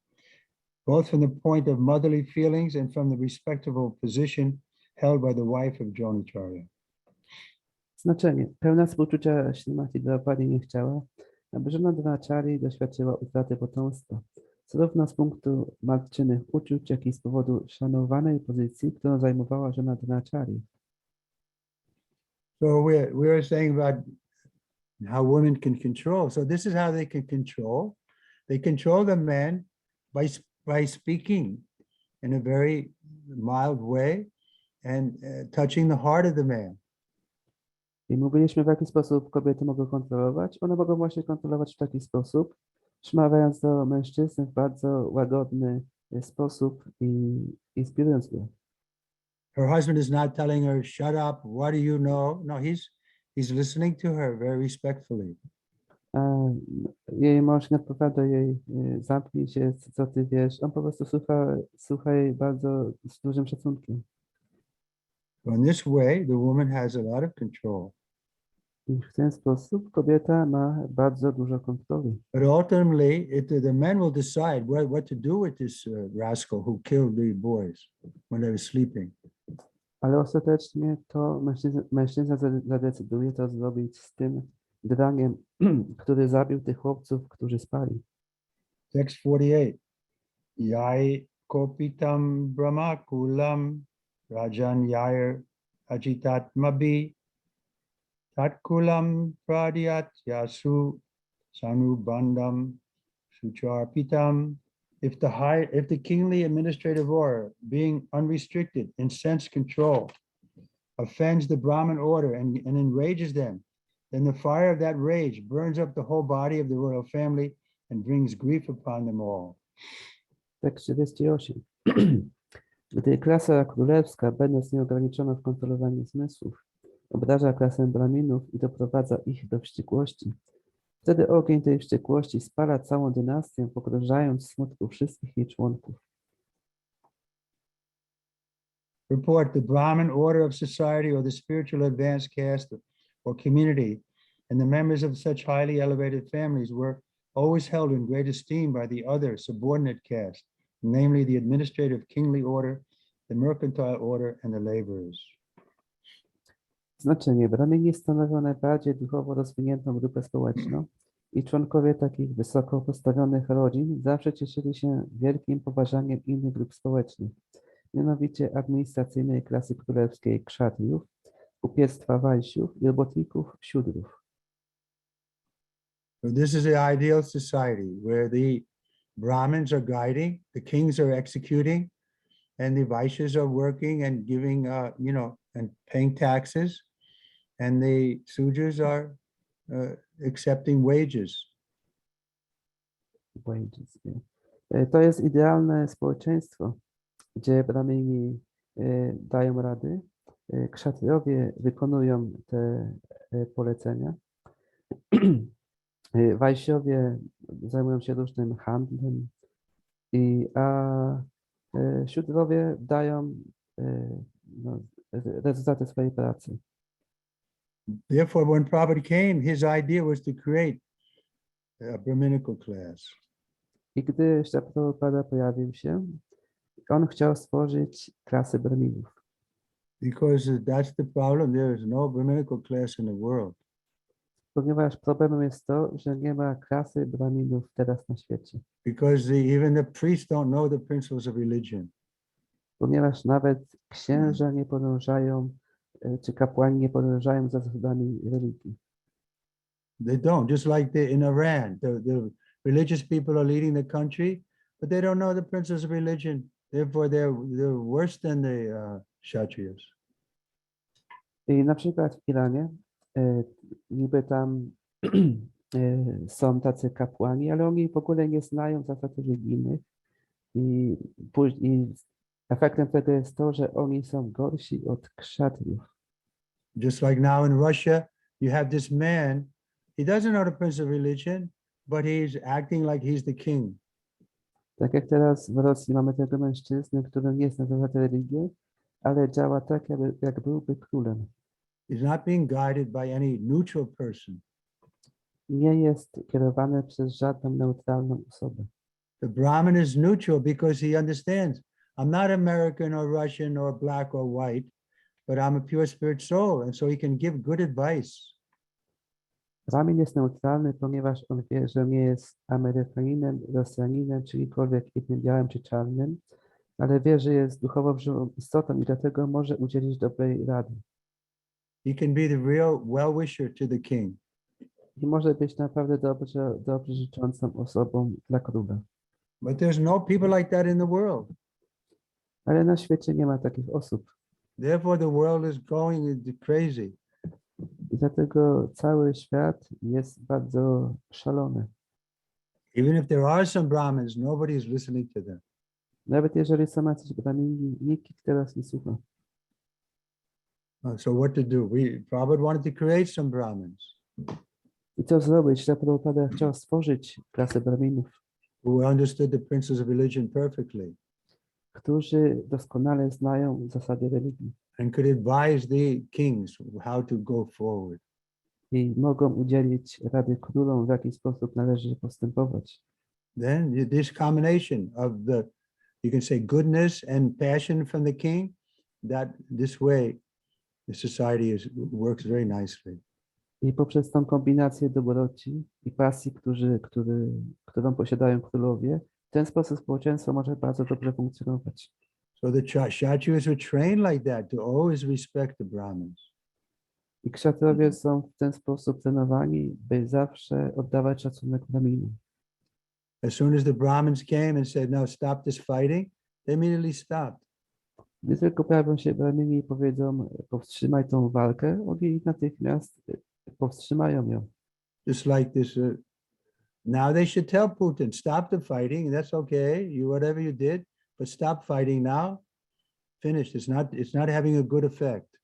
both from the point of motherly feelings and from the respectable position held by the wife of Dronacharya. Znaczenie. Pełna współczucia Śrimati Draupadi nie chciała, aby żona Dronacharyi doświadczyła utraty potomstwa, zarówno z punktu matczynych uczuć, jak i z powodu szanowanej pozycji, którą zajmowała żona Dronacharyi. So we're saying about how women can control. So this is how they can control. They control the man by speaking in a very mild way and touching the heart of the man. I mówiliśmy, w jaki sposób kobiety mogą kontrolować. One mogą właśnie kontrolować w taki sposób, przemawiając do mężczyzny w bardzo łagodny sposób i inspirując go. Her husband is not telling her, shut up, what do you know? No, he's listening to her very respectfully. Jej mąż nie odpowiada jej, zamknij się, co ty wiesz. On po prostu słucha jej bardzo z dużym szacunkiem. So in this way, the woman has a lot of control. I w ten sposób kobieta ma bardzo dużo kontroli. But ultimately, the men will decide what to do with this rascal who killed the boys when they were sleeping. Ale ostatecznie to mężczyzna zadecyduje, co zrobić z tym draniem, który zabił tych chłopców, którzy spali. Text 48. Yai kopitam brahmakulam rajan yair ajitat mabi tatkulam pradiyat yasu sanubandam sucharpitam. If the kingly administrative order, being unrestricted in sense control, offends the Brahmin order and enrages them, then the fire of that rage burns up the whole body of the royal family and brings grief upon them all. Tekst 48. Gdy klasa królewska, będąc nieograniczona w kontrolowaniu zmysłów, obraża klasę Braminów i doprowadza ich do wściekłości, wtedy ogień tej wściekłości spala całą dynastię, pogrążając w smutku wszystkich jej członków. Report, the Brahmin order of society or the spiritual advanced caste or community and the members of such highly elevated families were always held in great esteem by the other subordinate caste, namely the administrative kingly order, the mercantile order, and the laborers. Znaczenie. Bramini stanowią najbardziej duchowo rozwiniętą grupę społeczną i członkowie takich wysoko postawionych rodzin zawsze cieszyli się wielkim poważaniem innych grup społecznych, mianowicie administracyjnej klasy królewskiej kszatriów, kupiectwa wajsiów i robotników siódrów. So this is the ideal society where the Brahmins are guiding, the kings are executing, and the Vaishyas are working and giving, and paying taxes, and the Sudras are accepting wages. To jest idealne społeczeństwo, gdzie Brahmini dają rady, kszatriowie wykonują te polecenia, Wajsiowie zajmują się różnym handlem Siódrowie dają no, rezultaty swojej pracy. Therefore, when Prabhupada came, his idea was to create a Brahminical class. I gdy Śrila Prabhupada pojawił się, on chciał stworzyć klasę Brahminów. Because that's the problem. There is no Brahminical class in the world. Ponieważ problemem jest to, że nie ma klasy Brahminów teraz na świecie. Because even the priests don't know the principles of religion. Ponieważ nawet księża nie podążają, czy kapłani nie podążają za zasadami religii. They don't. Just like in Iran, the religious people are leading the country, but they don't know the principles of religion. Therefore, they're worse than the Kshatriyas. I na przykład w Iranie niby tam są tacy kapłani, ale oni w ogóle nie znają zasad religijnych i efektem tego jest to, że oni są gorsi od kszatriów. Just like now in Russia, you have this man, he doesn't know the principles of religion, but he's acting like he's the king. Tak jak teraz w Rosji mamy tego mężczyznę, który nie zna zasad religii, ale działa tak, jak byłby królem. He's not being guided by any neutral person. Nie jest kierowany przez żadną neutralną osobę. The Brahmin is neutral because he understands, I'm not American or Russian or black or white, but I'm a pure spirit soul, and so he can give good advice. Brahmin jest neutralny, ponieważ on wie, że nie jest Amerykaninem, Rosjaninem, czy kimkolwiek innym, białym czy czarnym, ale wie, że jest duchowo żywą istotą i dlatego może udzielić dobrej rady. He can be the real well-wisher to the king. I może być naprawdę dobrze życzącą osobą dla króla. But there's no people like that in the world. Ale na świecie nie ma takich osób. Therefore, the world is going crazy. I dlatego cały świat jest bardzo szalony. Even if there are some Brahmins, nobody is listening to them. Nawet jeżeli są jacyś Brahmini, nikt ich teraz nie słucha. So what to do? Prabhupada wanted to create some Brahmins I co zrobić? Śrila Prabhupada chciał stworzyć klasę Brahminów, who understood the principles of religion perfectly którzy doskonale znają zasady religii and could advise the kings how to go forward. i mogą udzielić rady królom, w jaki sposób należy postępować. Then this combination of you can say goodness and passion from the king, that this way the society works very nicely. I poprzez tą kombinację dobroci i pasji, którą posiadają królowie, w ten sposób społeczeństwo może bardzo dobrze funkcjonować. So the Kshatriyas were trained like that to always respect the Brahmins. I kszatrowie są w ten sposób trenowani, by zawsze oddawać szacunek Brahminom. As soon as the Brahmins came and said, "No, stop this fighting," they immediately stopped. Gdy tylko pojawią się Brahmini i powiedzą, powstrzymaj tą walkę, oni natychmiast powstrzymają ją. Just like this, now they should tell Putin, stop the fighting. That's okay. Whatever you did, but stop fighting now. Finished. It's not having a good effect.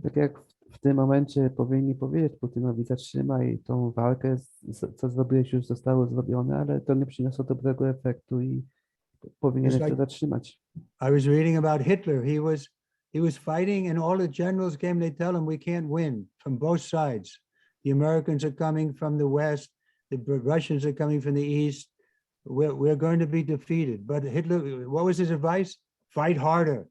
Tak jak w tym momencie powinni powiedzieć Putinowi, zatrzymaj tą walkę, co zrobiłeś już zostało zrobione, ale to nie przyniosło dobrego efektu i powinieneś to zatrzymać. I was reading about Hitler. He was fighting and all the generals came, they tell him we can't win from both sides. The Americans are coming from the west, the Russians are coming from the east. We're going to be defeated. But Hitler, what was his advice? Fight harder.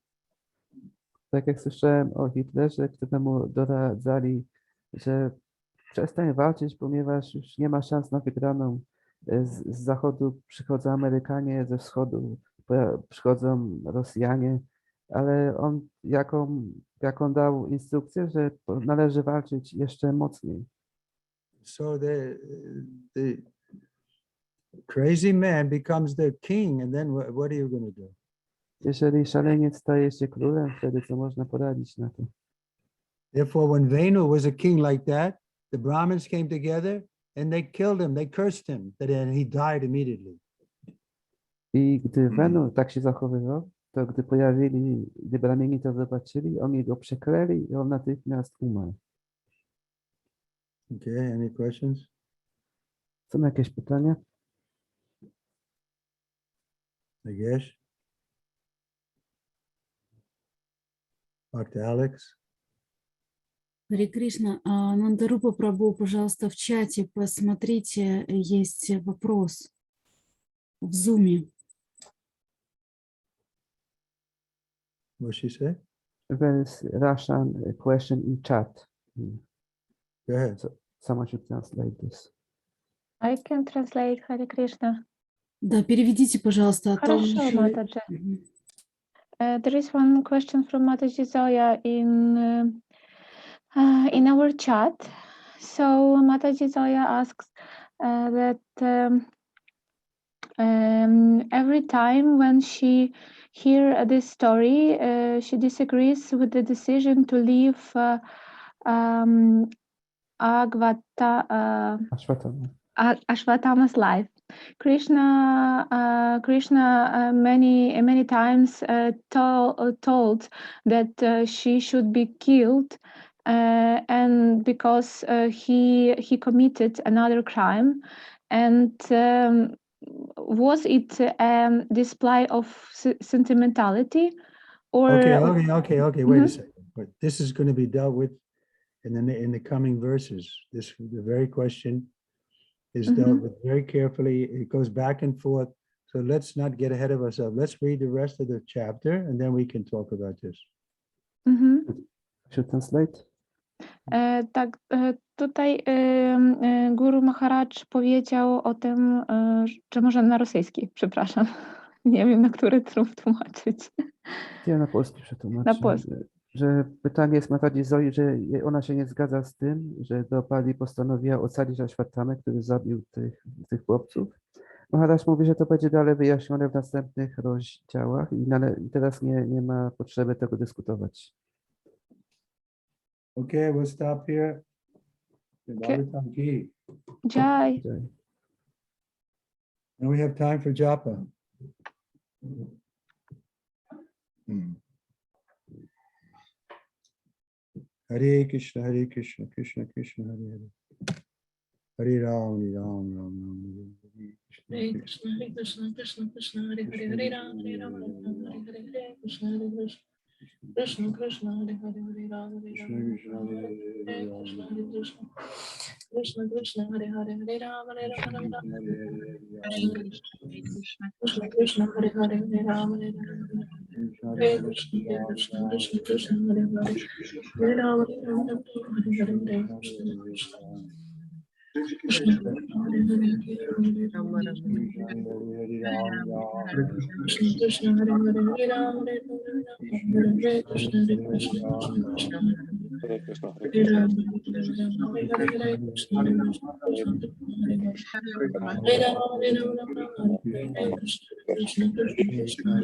Tak jak słyszałem o Hitlerze, któremu doradzali, że przestań walczyć, ponieważ już nie ma szans na wygraną. Z zachodu przychodzą Amerykanie, ze wschodu przychodzą Rosjanie, ale on jaką dał instrukcję, że należy walczyć jeszcze mocniej. So the crazy man becomes the king, and then what are you going to do? Jeżeli szaleniec staje się królem, wtedy co można poradzić na to? Therefore, when Venu was a king like that, the Brahmins came together and they killed him, they cursed him, and he died immediately. I gdy Venu tak się zachowywał, to gdy Brahmini to zobaczyli, oni go przeklęli i on natychmiast umarł. Okay, any questions? Są jakieś pytania? I guess. Dr. Alex. Харе Кришна, Нандарупа Прабhu, пожалуйста, в чате посмотрите, есть вопрос в зуме. What she say? There is a Russian question in chat. Go ahead. So someone should translate this. I can translate Hare Krishna. Да, переведите, пожалуйста, а то Хорошо, еще- Mataji. Мгм. There is one question from Mataji Zoya in our chat. So Mataji Zoya asks that every time when she hear this story, she disagrees with the decision to leave Ashwatthama. Ashwatthama's life. Krishna many times told that she should be killed, and because he committed another crime, and was it a display of sentimentality, or Okay, wait a Mhm. second. But this is going to be dealt with in the coming verses. The very question is dealt with very carefully. It goes back and forth. So let's not get ahead of ourselves. Let's read the rest of the chapter and then we can talk about this. Should translate? Tak, tutaj Guru Maharaj powiedział o tym, że może na rosyjski, przepraszam. Nie wiem, na który trud tłumaczyć. Ja na polski przetłumaczę. Na polski. Że pytanie jest Mataji Zoi, że ona się nie zgadza z tym, że Draupadi postanowiła ocalić Ashwatthamy, który zabił tych chłopców. Maharaj mówi, że to będzie dalej wyjaśnione w następnych rozdziałach i teraz nie ma potrzeby tego dyskutować. Okay, we'll stop here. Bhagavatam ki. Jai. And we have time for japa. Hare Krishna, Krishna Krishna, Hare Hare. Hare Ram, Ram Ram, Hare Krishna, Hare Krishna, Krishna Krishna, Hare Hare, Hare Ram, Ram Ram, Hare Hare, Hare Krishna, Krishna Krishna, Hare Hare, Hare Ram, Ram Ram, Hare Krishna, Krishna Krishna, Hare Hare, Hare Ram, Ram Ram, Krishna Krishna, Hare Hare, Hare Ram, Hare Krishna, Krishna Krishna, Hare Hare, Hare Ram, Ram Ram, Hare Hare, Hare Krishna. Krishna Krishna, Hare Hare, Hare Ram, Hare Krishna, Hare Krishna, Krishna Hare Krishna, Hare Hare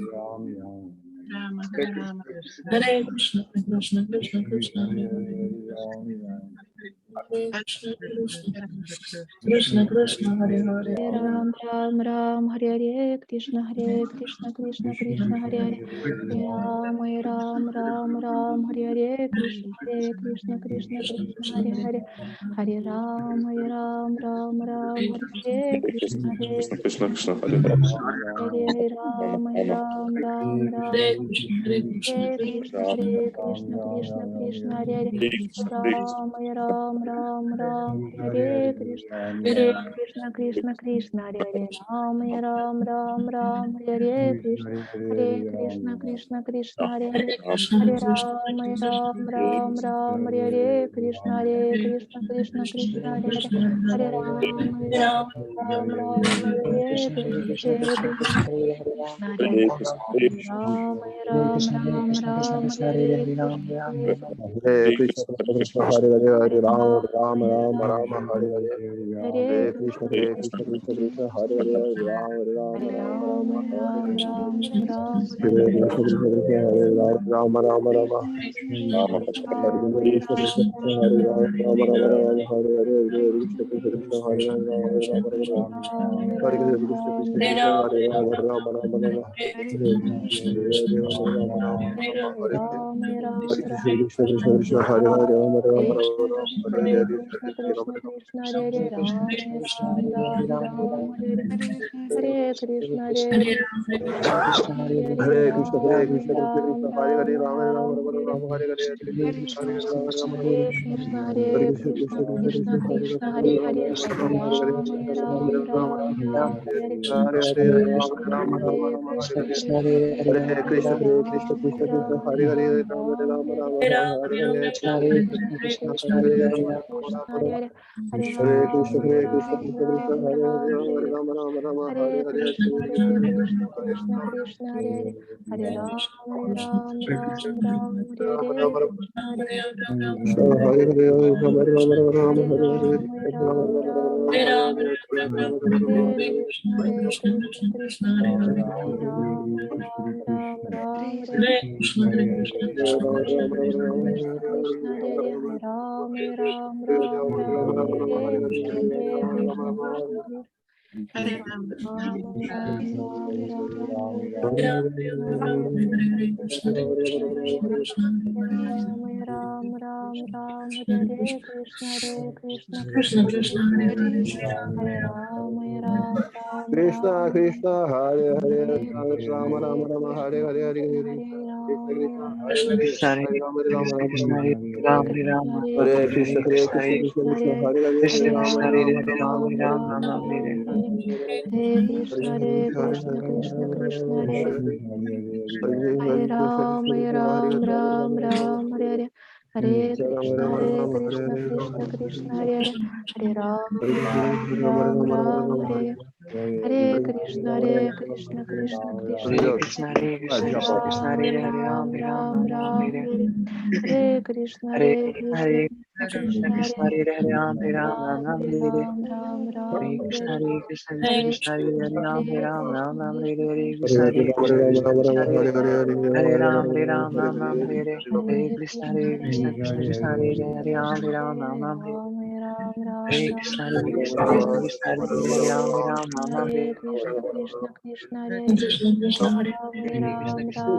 Krishna. Ram, Hare Hare, Hare Krishna, Hare Krishna, Hare Ram, Hare Krishna, Krishna Krishna, Hare Hare Krishna, Krishna Krishna, Hare Krishna Krishna, Hare Hare, Ram Ram Ram, Hare Hare, Krishna Krishna Krishna Hare Hare, Hare Ram Ram Ram, Hare Hare, Krishna Krishna Krishna Hare Hare, Hare Ram Ram Ram, Hare Hare, Krishna Krishna Krishna, Krishna Hare Hare Hare. Ram Ram Ram, Hare Krishna, Hare Krishna, Hare Krishna Krishna Krishna Hare Hare, Ram Ram Ram Ram, Hare Krishna Krishna Krishna Hare Hare, Ram Ram Ram Ram, Hare Krishna Krishna Hare Hare, Hare Ram Ram Ram, Hare Krishna Krishna Krishna Hare Hare, Hare Ram Ram Ram, Hare Krishna Krishna Hare Hare, Ram Ram Ram Ram, Hare Krishna Hare Krishna, Krishna Hare Hare, Hare Ram, Ram Ram, Hare Hare. Hare Hare Krishna, Krishna Krishna, Hare Hare, Hare Ram, Ram Ram Ram Ram Ram, Hare Krishna, Krishna Krishna, Hare Ram, Ram Ram, Hare Krishna, Hare Krishna, Krishna Krishna, Hare Hare, Rama Rama, Rama Rama, Hare Hare, Hare Krishna, Hare Rama, Rama Hare, Hare Krishna, Krishna Krishna, Krishna Hare Hare, Hare Rama, Rama Hare Hare, Hare Rama, Rama Hare Hare, Hare Rama, Rama Rama, Hare Hare, Hare Krishna, Hare Krishna, Krishna Krishna, Hare Hare, Rama Rama, Rama Hare Hare, Hare Krishna, Krishna Hare Rama, Rama Rama, Hare Krishna, Hare Krishna, Krishna Krishna, Hare Hare, Hare Rama, Rama Rama, Hare Hare, Hare Krishna, Krishna Krishna Hare Hare Ram Ram Ram Ram Hare Rama Hare Rama, Hare Krishna, Hare Hare, Rama Rama, Rama Hare Hare Hare, Ram Hare Ram Rama, Rama Ram Rama, Ram Hare Hare, Hare Rama, Rama Hare Hare Krishna Hare Krishna Krishna Hare Ram Ram Ram Ram Hare Hare Krishna Krishna Krishna Krishna Krishna Hare Hare Ram Ram Ram Ram Hare Hare Krishna Krishna Krishna Hare Ram Ram Ram Ram Hare Hare Krishna Krishna Krishna Hare Ram Ram Ram Hare Krishna Krishna Krishna Hare Ram Ram Krishna, Ram Krishna, Hare Hare, Hare Rama Krishna Rama, Hare Rama Hare Krishna Hare, Hare Krishna Krishna, Hare Krishna Ram Krishna, Ram Hare Hare, Hare Rama, Rama Rama, Hare Krishna Hare Hare Krishna Krishna, Hare Krishna Krishna, Krishna Krishna Krishna, Hare Hare Hare, Hare Hare Rama, Ram Rama Rama, Ram Hare Ram Hare, Ram Hare Hare Hare Krishna Hare Krishna, Krishna Hare Krishna Krishna Hare, Hare Hare Hare Ram Ram Ram Ram Hare Hare Krishna Hare Krishna Krishna Krishna Hare Hare Ram Ram Ram Ram Hare Hare Krishna Hare Krishna Krishna Krishna Hare Ram Ram Ram Ram Hare Hare Krishna Hare Krishna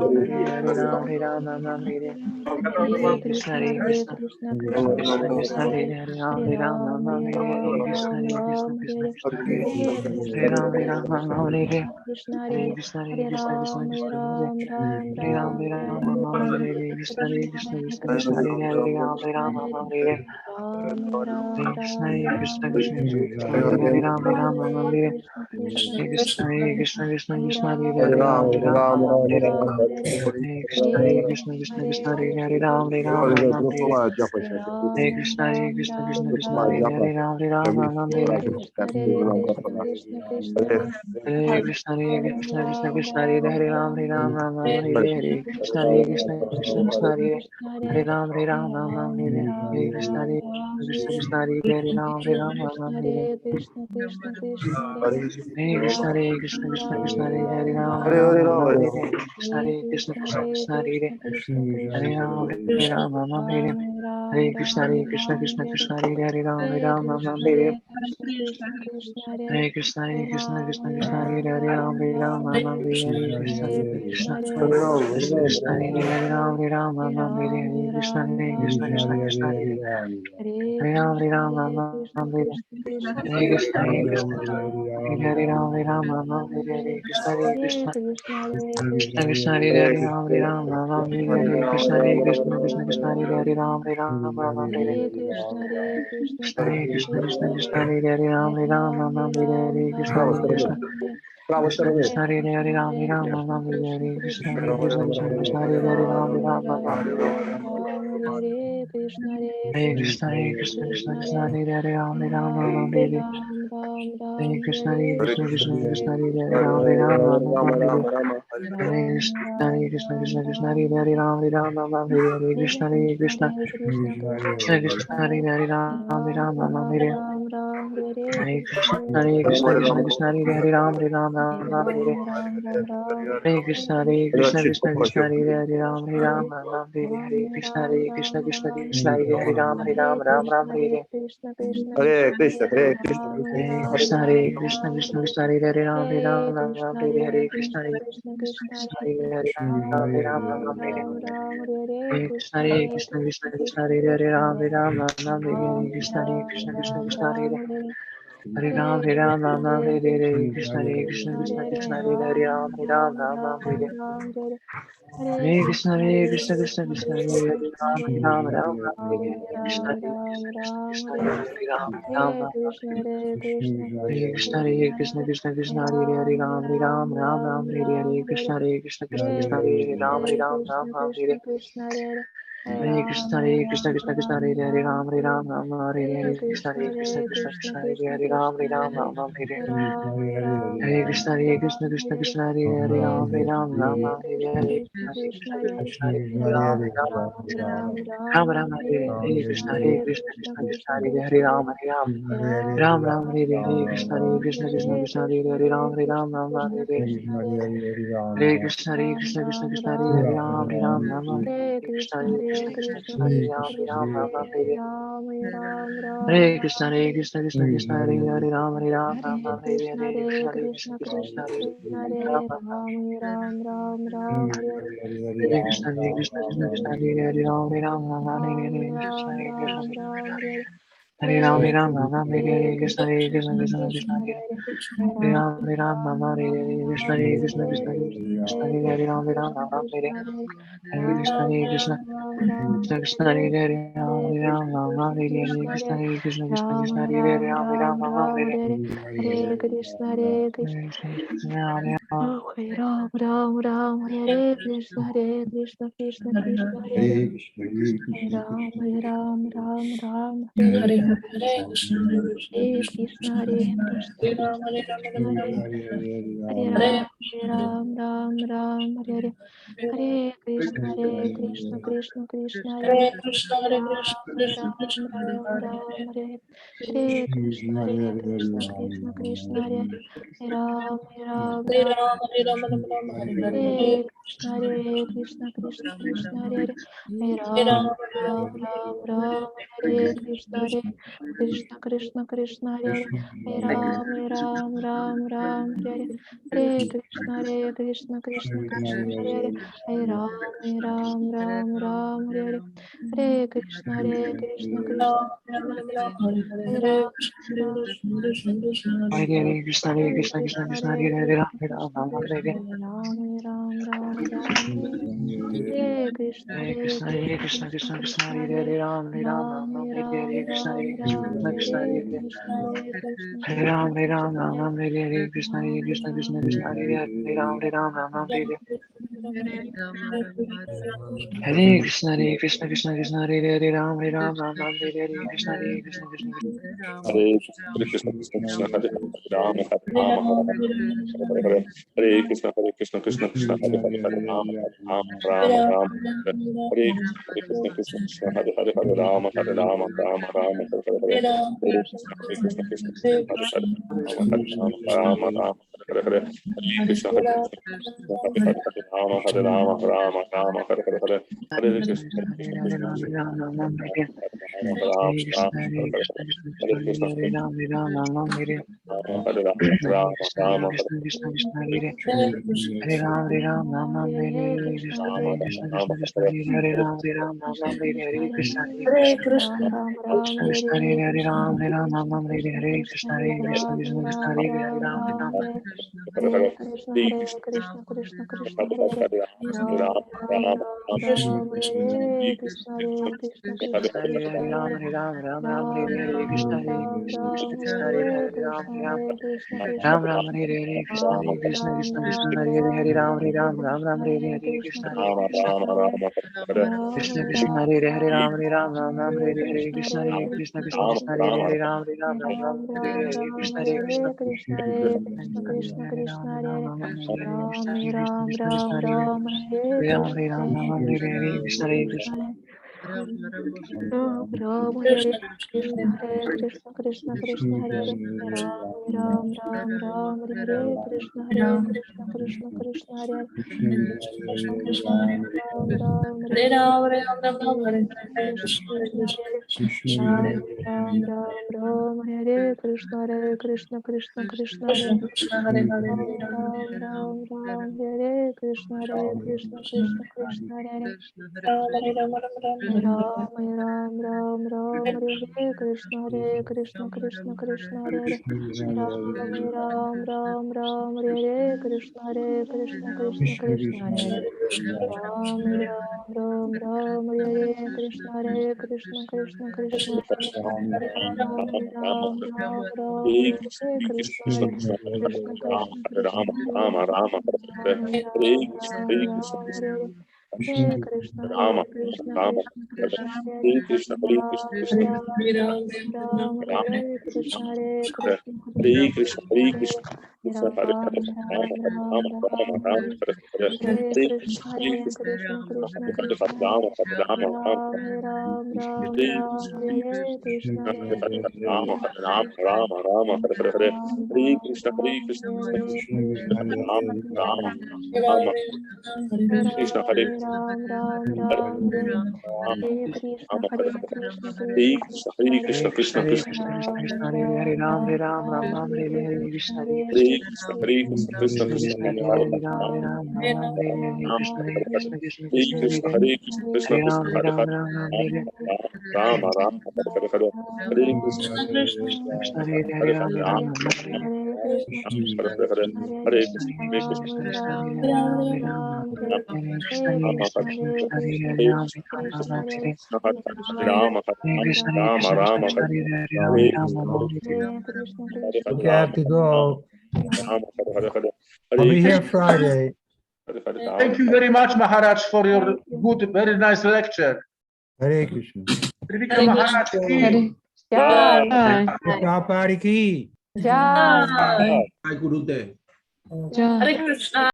Krishna Krishna Hare Hare Ram Ram Ram Hare Hare Krishna Hare Krishna Krishna Krishna Hare Hare Rama, Rama Rama, Hare Hare, Hare Hare Rama, Hare Krishna Hare Krishna Krishna Krishna Hare Ram Ram Ram Ram Hare Hare Krishna Hare Krishna Krishna Krishna Hare Ram Ram Ram Ram Hare Hare Krishna Hare Krishna Krishna Krishna Hare Hare Ram Ram Ram Ram Hare Hare Krishna Hare Krishna Krishna Krishna Hare Hare Ram Ram Ram Ram Hare Krishna Hare Krishna Krishna Krishna Hare Ram Ram Ram Ram Hare Hare Krishna Krishna Krishna Krishna Hare Ram Ram Ram Hare Hare Krishna Hare Krishna Krishna Krishna Hare Ram Ram Ram Ram Hare Hare Krishna Hare Krishna Krishna Krishna Hare Ram Ram Ram Ram Hare Krishna Hare Krishna Krishna Krishna Hare Ram Ram Ram Ram Hare Krishna Hare Krishna Krishna Krishna Hare Ram Ram Ram Ram Hare Hare Krishna Hare Krishna Krishna Krishna Hare Ram Ram Ram Ram Hare Hare Krishna Hare Krishna Krishna Krishna Hare Ram Ram Ram Ram Hare Hare Krishna Hare Krishna Krishna Krishna Hare Ram Ram Ram Ram Hare Hare Krishna Hare Krishna Krishna Krishna Hare Ram Ram Ram Ram Hare Hare Krishna Hare Krishna Krishna Krishna Hare Krishna Hare Krishna Krishna Krishna Hare Ram Ram Ram Ram Hare Bravo, Sarabhi. Hare Krishna Hare Krishna Krishna Krishna Ram Ram Ram Ram Hare Krishna Hare Krishna Krishna Hare Hare Ram Ram Ram Hare Hare Krishna, Krishna Krishna Hare Krishna, Krishna Hare Hare, Krishna Rama Krishna Rama, Hare Rama Rama, Hare Hare. Ram Ram Ram Ram Hare Krishna Hare Krishna Krishna Krishna Hare Ram Ram Ram, Hare Hare Krishna, Krishna, Hare Krishna, Krishna Krishna, Hare Ram, Hare Ram, Ram Ram, Hare Hare. Hare Krishna, Hare Krishna, Krishna Krishna, Hare Ram, Hare Ram, Ram Ram, Hare Hare. Krishna, Hare Krishna, Krishna Krishna, Hare Ram, Hare Ram, Ram Ram, Hare Hare. Krishna, Krishna, Hare Krishna, Hare Krishna, Hare Krishna, Hare Krishna, Krishna Krishna, Hare Ram, Hare Ram, Ram Ram, Hare Hare. Krishna, Hare Krishna, Krishna Hare Ram, Hare Ram, Ram Ram, Hare Hare Krishna, Hare Krishna, Krishna Krishna, Hare Ram, Hare Ram, Ram Ram, Hare Hare. Krishna, Hare Krishna, Krishna Krishna, Hare Hare Ram, Hare Ram, Ram Ram, Hare Hare. Krishna, Hare Krishna, Krishna Krishna, Hare Ram, Hare Ram, Ram Ram, Hare Hare. Hare Krishna, Hare Krishna, Krishna Krishna, Hare Ram, Hare Ram, Ram Ram, Hare Hare. Krishna, Hare Krishna, Krishna Krishna, Hare Ram, Hare Ram, Ram Ram, Hare Hare. Hare Krishna, Hare Krishna, Krishna Krishna, Hare Ram, Hare Ram, Ram Ram, Hare Hare. Krishna, Hare Krishna, Krishna Krishna, Hare Ram, Hare Ram, Ram Ram, Hare Hare. Hare Krishna, Hare Krishna, Krishna Krishna, Hare Ram, Hare Ram, Ram Ram, Hare Hare. Krishna, Hare Krishna, Krishna Krishna, Hare Ram, Hare Ram, Ram Ram, Hare Hare. Hare Krishna, Hare Krishna, Krishna Krishna, Hare Ram, Hare Ram, Ram Ram, Hare Hare. Krishna, Hare Krishna, Krishna Krishna, Hare Ram, Hare Ram, Hare Hare. Ram Ram, Hare Hare. Krishna, Hare Krishna, Krishna Krishna, Hare Ram, Hare Ram. Ram Ram, Hare Hare. Krishna, Hare Krishna, Krishna Krishna, Hare Ram, Hare Ram, Ram Ram, Hare Hare. Hare Krishna, Hare Krishna, Krishna Krishna, Hare Ram, Hare Ram, Ram Ram, Hare Hare. Krishna, Hare Krishna, Krishna Krishna, Hare Ram, Hare Ram, Ram Ram, Hare Hare. Hare Krishna, Hare Krishna, Krishna Krishna, Hare Ram, Hare Ram, Ram Ram, Hare Hare. Krishna, Hare Krishna, Krishna Krishna, Hare Ram, Hare Krishna, Hare Krishna, Krishna Krishna, Hare Ram, Hare Ram, Ram Ram, Hare Hare. Krishna, Hare Krishna, Hare Ram, Hare Ram, Ram Ram, Hare Hare. Krishna, Hare Krishna, Krishna Krishna, Hare Ram, Hare Ram, Ram Ram, Hare Hare. Krishna, Hare Krishna, Krishna Krishna, Hare Ram, Hare Ram, Ram Ram, Hare Hare. Hare Krishna, Hare Krishna, Krishna Krishna, Hare Hare. Ram, Hare Ram, Ram Ram, Hare Hare. Krishna, Hare Krishna, Krishna Krishna, Hare Hare. Ram, Hare Ram, Ram Ram, Hare Hare. Hare Krishna, Hare Krishna. Hare Krishna, Hare Ram. Hare Ram, Ram Ram, Hare Krishna, Krishna Krishna, Hare Ram, Hare Ram, Ram Ram, Hare Hare Hare, Hare Krishna, Hare Hare Krishna, Krishna, Krishna Hare Krishna, Krishna, Hare Ram, Krishna Hare Ram, Krishna, Hare Hare Ram, Ram Ram, Hare Hare Krishna, Krishna Krishna, Hare Hare Krishna, Hare Krishna, Krishna Krishna, Hare Ram, Hare. Ram, Hare Hare Krishna, Krishna Krishna, Hare Ram, Hare Ram. Ram, Hare Ram, Ram Ram, Hare Hare, Hare Hare Krishna, Krishna, Hare Krishna, Krishna Krishna, Hare Hare Hare Ram, Ram, Hare Ram, Ram, Ram, Ram, Hare Krishna, Hare Krishna, Krishna Krishna, Hare Ram, Ram, Ram, Ram, Hare Krishna, Krishna Krishna, Hare Ram, Ram, Ram, Hare Krishna, Krishna Krishna, Hare Hare Ram, Krishna, Ram. Krishna Krishna, Hare Hare. Krishna, Hare Hare Krishna, Krishna Krishna, Krishna, Hare Hare, Ram, Hare Ram, Krishna Ram Ram, Hare Krishna, Hare. Hare Ram, Ram, Ram, Hare Krishna, Hare Krishna, Hare Krishna, Krishna Krishna Krishna, Krishna, Hare Hare Hare, Ram, Hare Ram, Ram Ram, Ram, Hare Ram, Hare. Krishna, Ram, Hare Ram, Krishna, Krishna Krishna, Hare Hare Hare. Krishna, Krishna Hare Krishna, Ram, Hare Ram, Ram Hare Ram, Hare Hare. Krishna, Hare Ram, Krishna, Krishna Ram, Krishna, Hare Hare, Ram, Hare Ram, Ram Ram, Hare Hare. Hare Hare Krishna, Hare Krishna, Krishna Krishna, Hare Hare, Ram, Hare Ram, Ram Ram, Hare Hare. Krishna, Hare Krishna, Krishna Krishna. Hare Krishna, Krishna Krishna, Hare Rama, Hare Hare Rama, Ram, Hare Hare Ram, Hare Hare. Hare Krishna, Krishna Krishna, Hare Hare, Hare Rama, Hare Rama, Ram, Rama, Hare Ram, Hare Hare Hare. Ram. Hare Krishna, Krishna Krishna, Hare Hare, Hare Rama, Rama, Rama, Hare Hare. Hare Ram, Hare Hare Krishna, Ram, Krishna Krishna, Hare Hare Hare, Krishna, Rama, Krishna Krishna, Krishna Rama, Hare. Rama, Hare Hare. Hare Krishna, Hare Ram, Krishna Krishna, Hare Hare, Hare Rama, Rama, Rama, Hare Hare. Hare Hare Krishna, Krishna, Krishna Hare Krishna, Ram, Hare Ram, Ram Ram, Hare Hare. Rama, Hare Rama, Krishna, Rama, Hare Hare Krishna, Hare. Krishna Hare Krishna, Krishna, Hare Ram, Hare Ram, Ram Ram, Hare Hare. Hare Rama, Hare Rama, Krishna, Hare Rama, Hare Krishna, Krishna Krishna, Hare Hare. Hare Krishna, Hare Ram, Hare Ram, Ram Ram, Hare Hare Hare. Krishna, Krishna, Rama, Hare Hare Krishna, Rama, Krishna Krishna, Hare Hare Hare, Ram, Hare Ram, Ram Krishna, Ram, Hare Krishna, Hare. Hare Krishna, Hare Hare Hare Krishna. Ram, Ram, Ram, Krishna Krishna, Hare Hare Hare, Krishna, Ram, Hare Ram, Ram Krishna Ram, Hare Krishna Hare. Krishna, Krishna, Hare Hare Krishna, Ram, Krishna Krishna, Ram, Hare Hare, Ram, Ram, Hare Ram, Ram. Hare Hare Krishna, Krishna Krishna, Hare Hare Ram, Ram, Ram, Ram, Hare Krishna, Krishna Krishna, Krishna Hare Krishna, Hare, Ram, Hare Hare Ram, Ram Ram, Hare Ram, Hare. Krishna, Ram, Hare Ram, Krishna, Krishna Ram, Krishna, Hare Hare Hare, Ram, Krishna, Hare Ram. Krishna Krishna Ram Ram, Krishna, Hare Hare. Krishna, Ram, Hare Krishna, Ram, Krishna Krishna, Ram, Hare Ram, Hare, Ram, Hare Hare Ram, Ram Ram, Krishna, Hare Hare Hare. Krishna, Krishna, Hare Krishna Krishna. Krishna, Hare Krishna Ram, Krishna, Ram, Hare Hare, Ram, Ram Hare Ram, Ram Ram, Hare Hare Hare. Krishna, Krishna, Hare Hare Krishna, Krishna, Krishna Krishna Krishna, Hare Krishna, Hare, Ram Hare Ram, Ram Ram, Ram, Hare Ram, Hare. Ram, Krishna, Hare Hare Krishna. Krishna, Hare Krishna, Krishna, Hare Krishna Hare, Krishna, Ram Hare Hare Ram, Ram Ram, Hare Hare. Ram, Krishna, Hare Krishna, Ram, Krishna Krishna, Ram, Hare Hare. Ram, Hare Ram Hare Krishna, Ram, Ram Krishna Ram, Hare Krishna, Hare. Hare Krishna, Hare Krishna, Krishna. Hare Ram Ram Hare Hare Krishna Krishna Krishna Hare Hare Ram Ram Ram Ram Hare Krishna Krishna Krishna Hare Hare Ram Ram Hare Ram, Hare Ram, Ram Ram, Hare Krishna Krishna, Ram Ram Ram Hare Krishna Krishna Krishna Hare Krishna, Hare Hare, Ram Ram Ram Hare Krishna Krishna Krishna Hare Ram, Hare Ram, Ram Ram, Hare Ram Ram Ram Ram Hare Krishna Krishna Krishna Hare Hare Ram Ram Ram Hare Krishna Krishna Krishna Hare Hare Ram Ram Ram Hare Krishna Krishna Krishna Hare Hare Ram Ram Ram Hare Krishna Krishna Krishna Hare Hare Rama, Ram Ram Ram Hare Hare Krishna Rama, Krishna Rama, Krishna Hare Hare Krishna, Hare Ram Krishna, Ram Ram Hare Krishna Hare Krishna, Hare Krishna, Krishna Hare Ram Hare, Ram Ram Ram Hare Hare, Hare Hare Krishna Krishna Krishna Rama, Hare Rama, Rama, Ram Ram Ram Hare Ram Krishna, Hare Krishna Hare Hare, Rama, Krishna Rama, Rama, Rama, Hare Hare, Ram Hare Ram Krishna, Hare Ram Krishna, Hare Krishna Rama, Rama, Ram, Rama, Krishna, Hare Ram Ram Hare, Ram Hare Rama, Hare Krishna Rama, Hare Hare, Krishna Hare Krishna Krishna, Krishna Hare Hare Krishna, Krishna Hare Krishna, Krishna, Ram Krishna Hare Hare, Ram Ram Ram Ram, Ram Ram Ram, Hare Hare Hare, Krishna Krishna Hare Hare Krishna Krishna, Hare Krishna, Krishna Krishna Krishna Krishna, Hare Krishna Hare Hare, Ram Ram Rama, Ram, Ram Ram Ram, Hare Hare, Ram Krishna Hare Hare Krishna, Krishna Hare Krishna Krishna, Hare, Hare Krishna, Krishna Hare Krishna, Ram, Hare Ram Hare, Ram, Ram Rama, Hare Rama, Rama, Hare Hare, Hare Krishna, Krishna Hare Hare Hare, Hare, Ram Rama, Ram, Ram Hare Hare Hare, Hare Krishna, Hare Krishna, Krishna Hare Hare Ram Ram, Hare Ram, Ram Rama, Hare Krishna Hare Rama, Krishna, Hare Krishna Hare Hare, Hare Ram Krishna, Hare Hare Ram Hare Krishna, Hare Hare, Rama, Hare Krishna, Hare Rama, Krishna, Rama, Krishna Hare Hare Hare, Ram Hare Ram Krishna, Ram Hare Hare Hare, Okay, I have Rama, to go. Rama, Hare Hare, I'll Hare be here Krishna, Friday. Hare Hare, Rama, Thank you very much, Maharaj, for your Thank you. good, very nice lecture. Hare Krishna. Trivikrama Maharaj ki. Jai, Prabhupada ki. Jai. Jai, Jai Gurudev. Hare Krishna.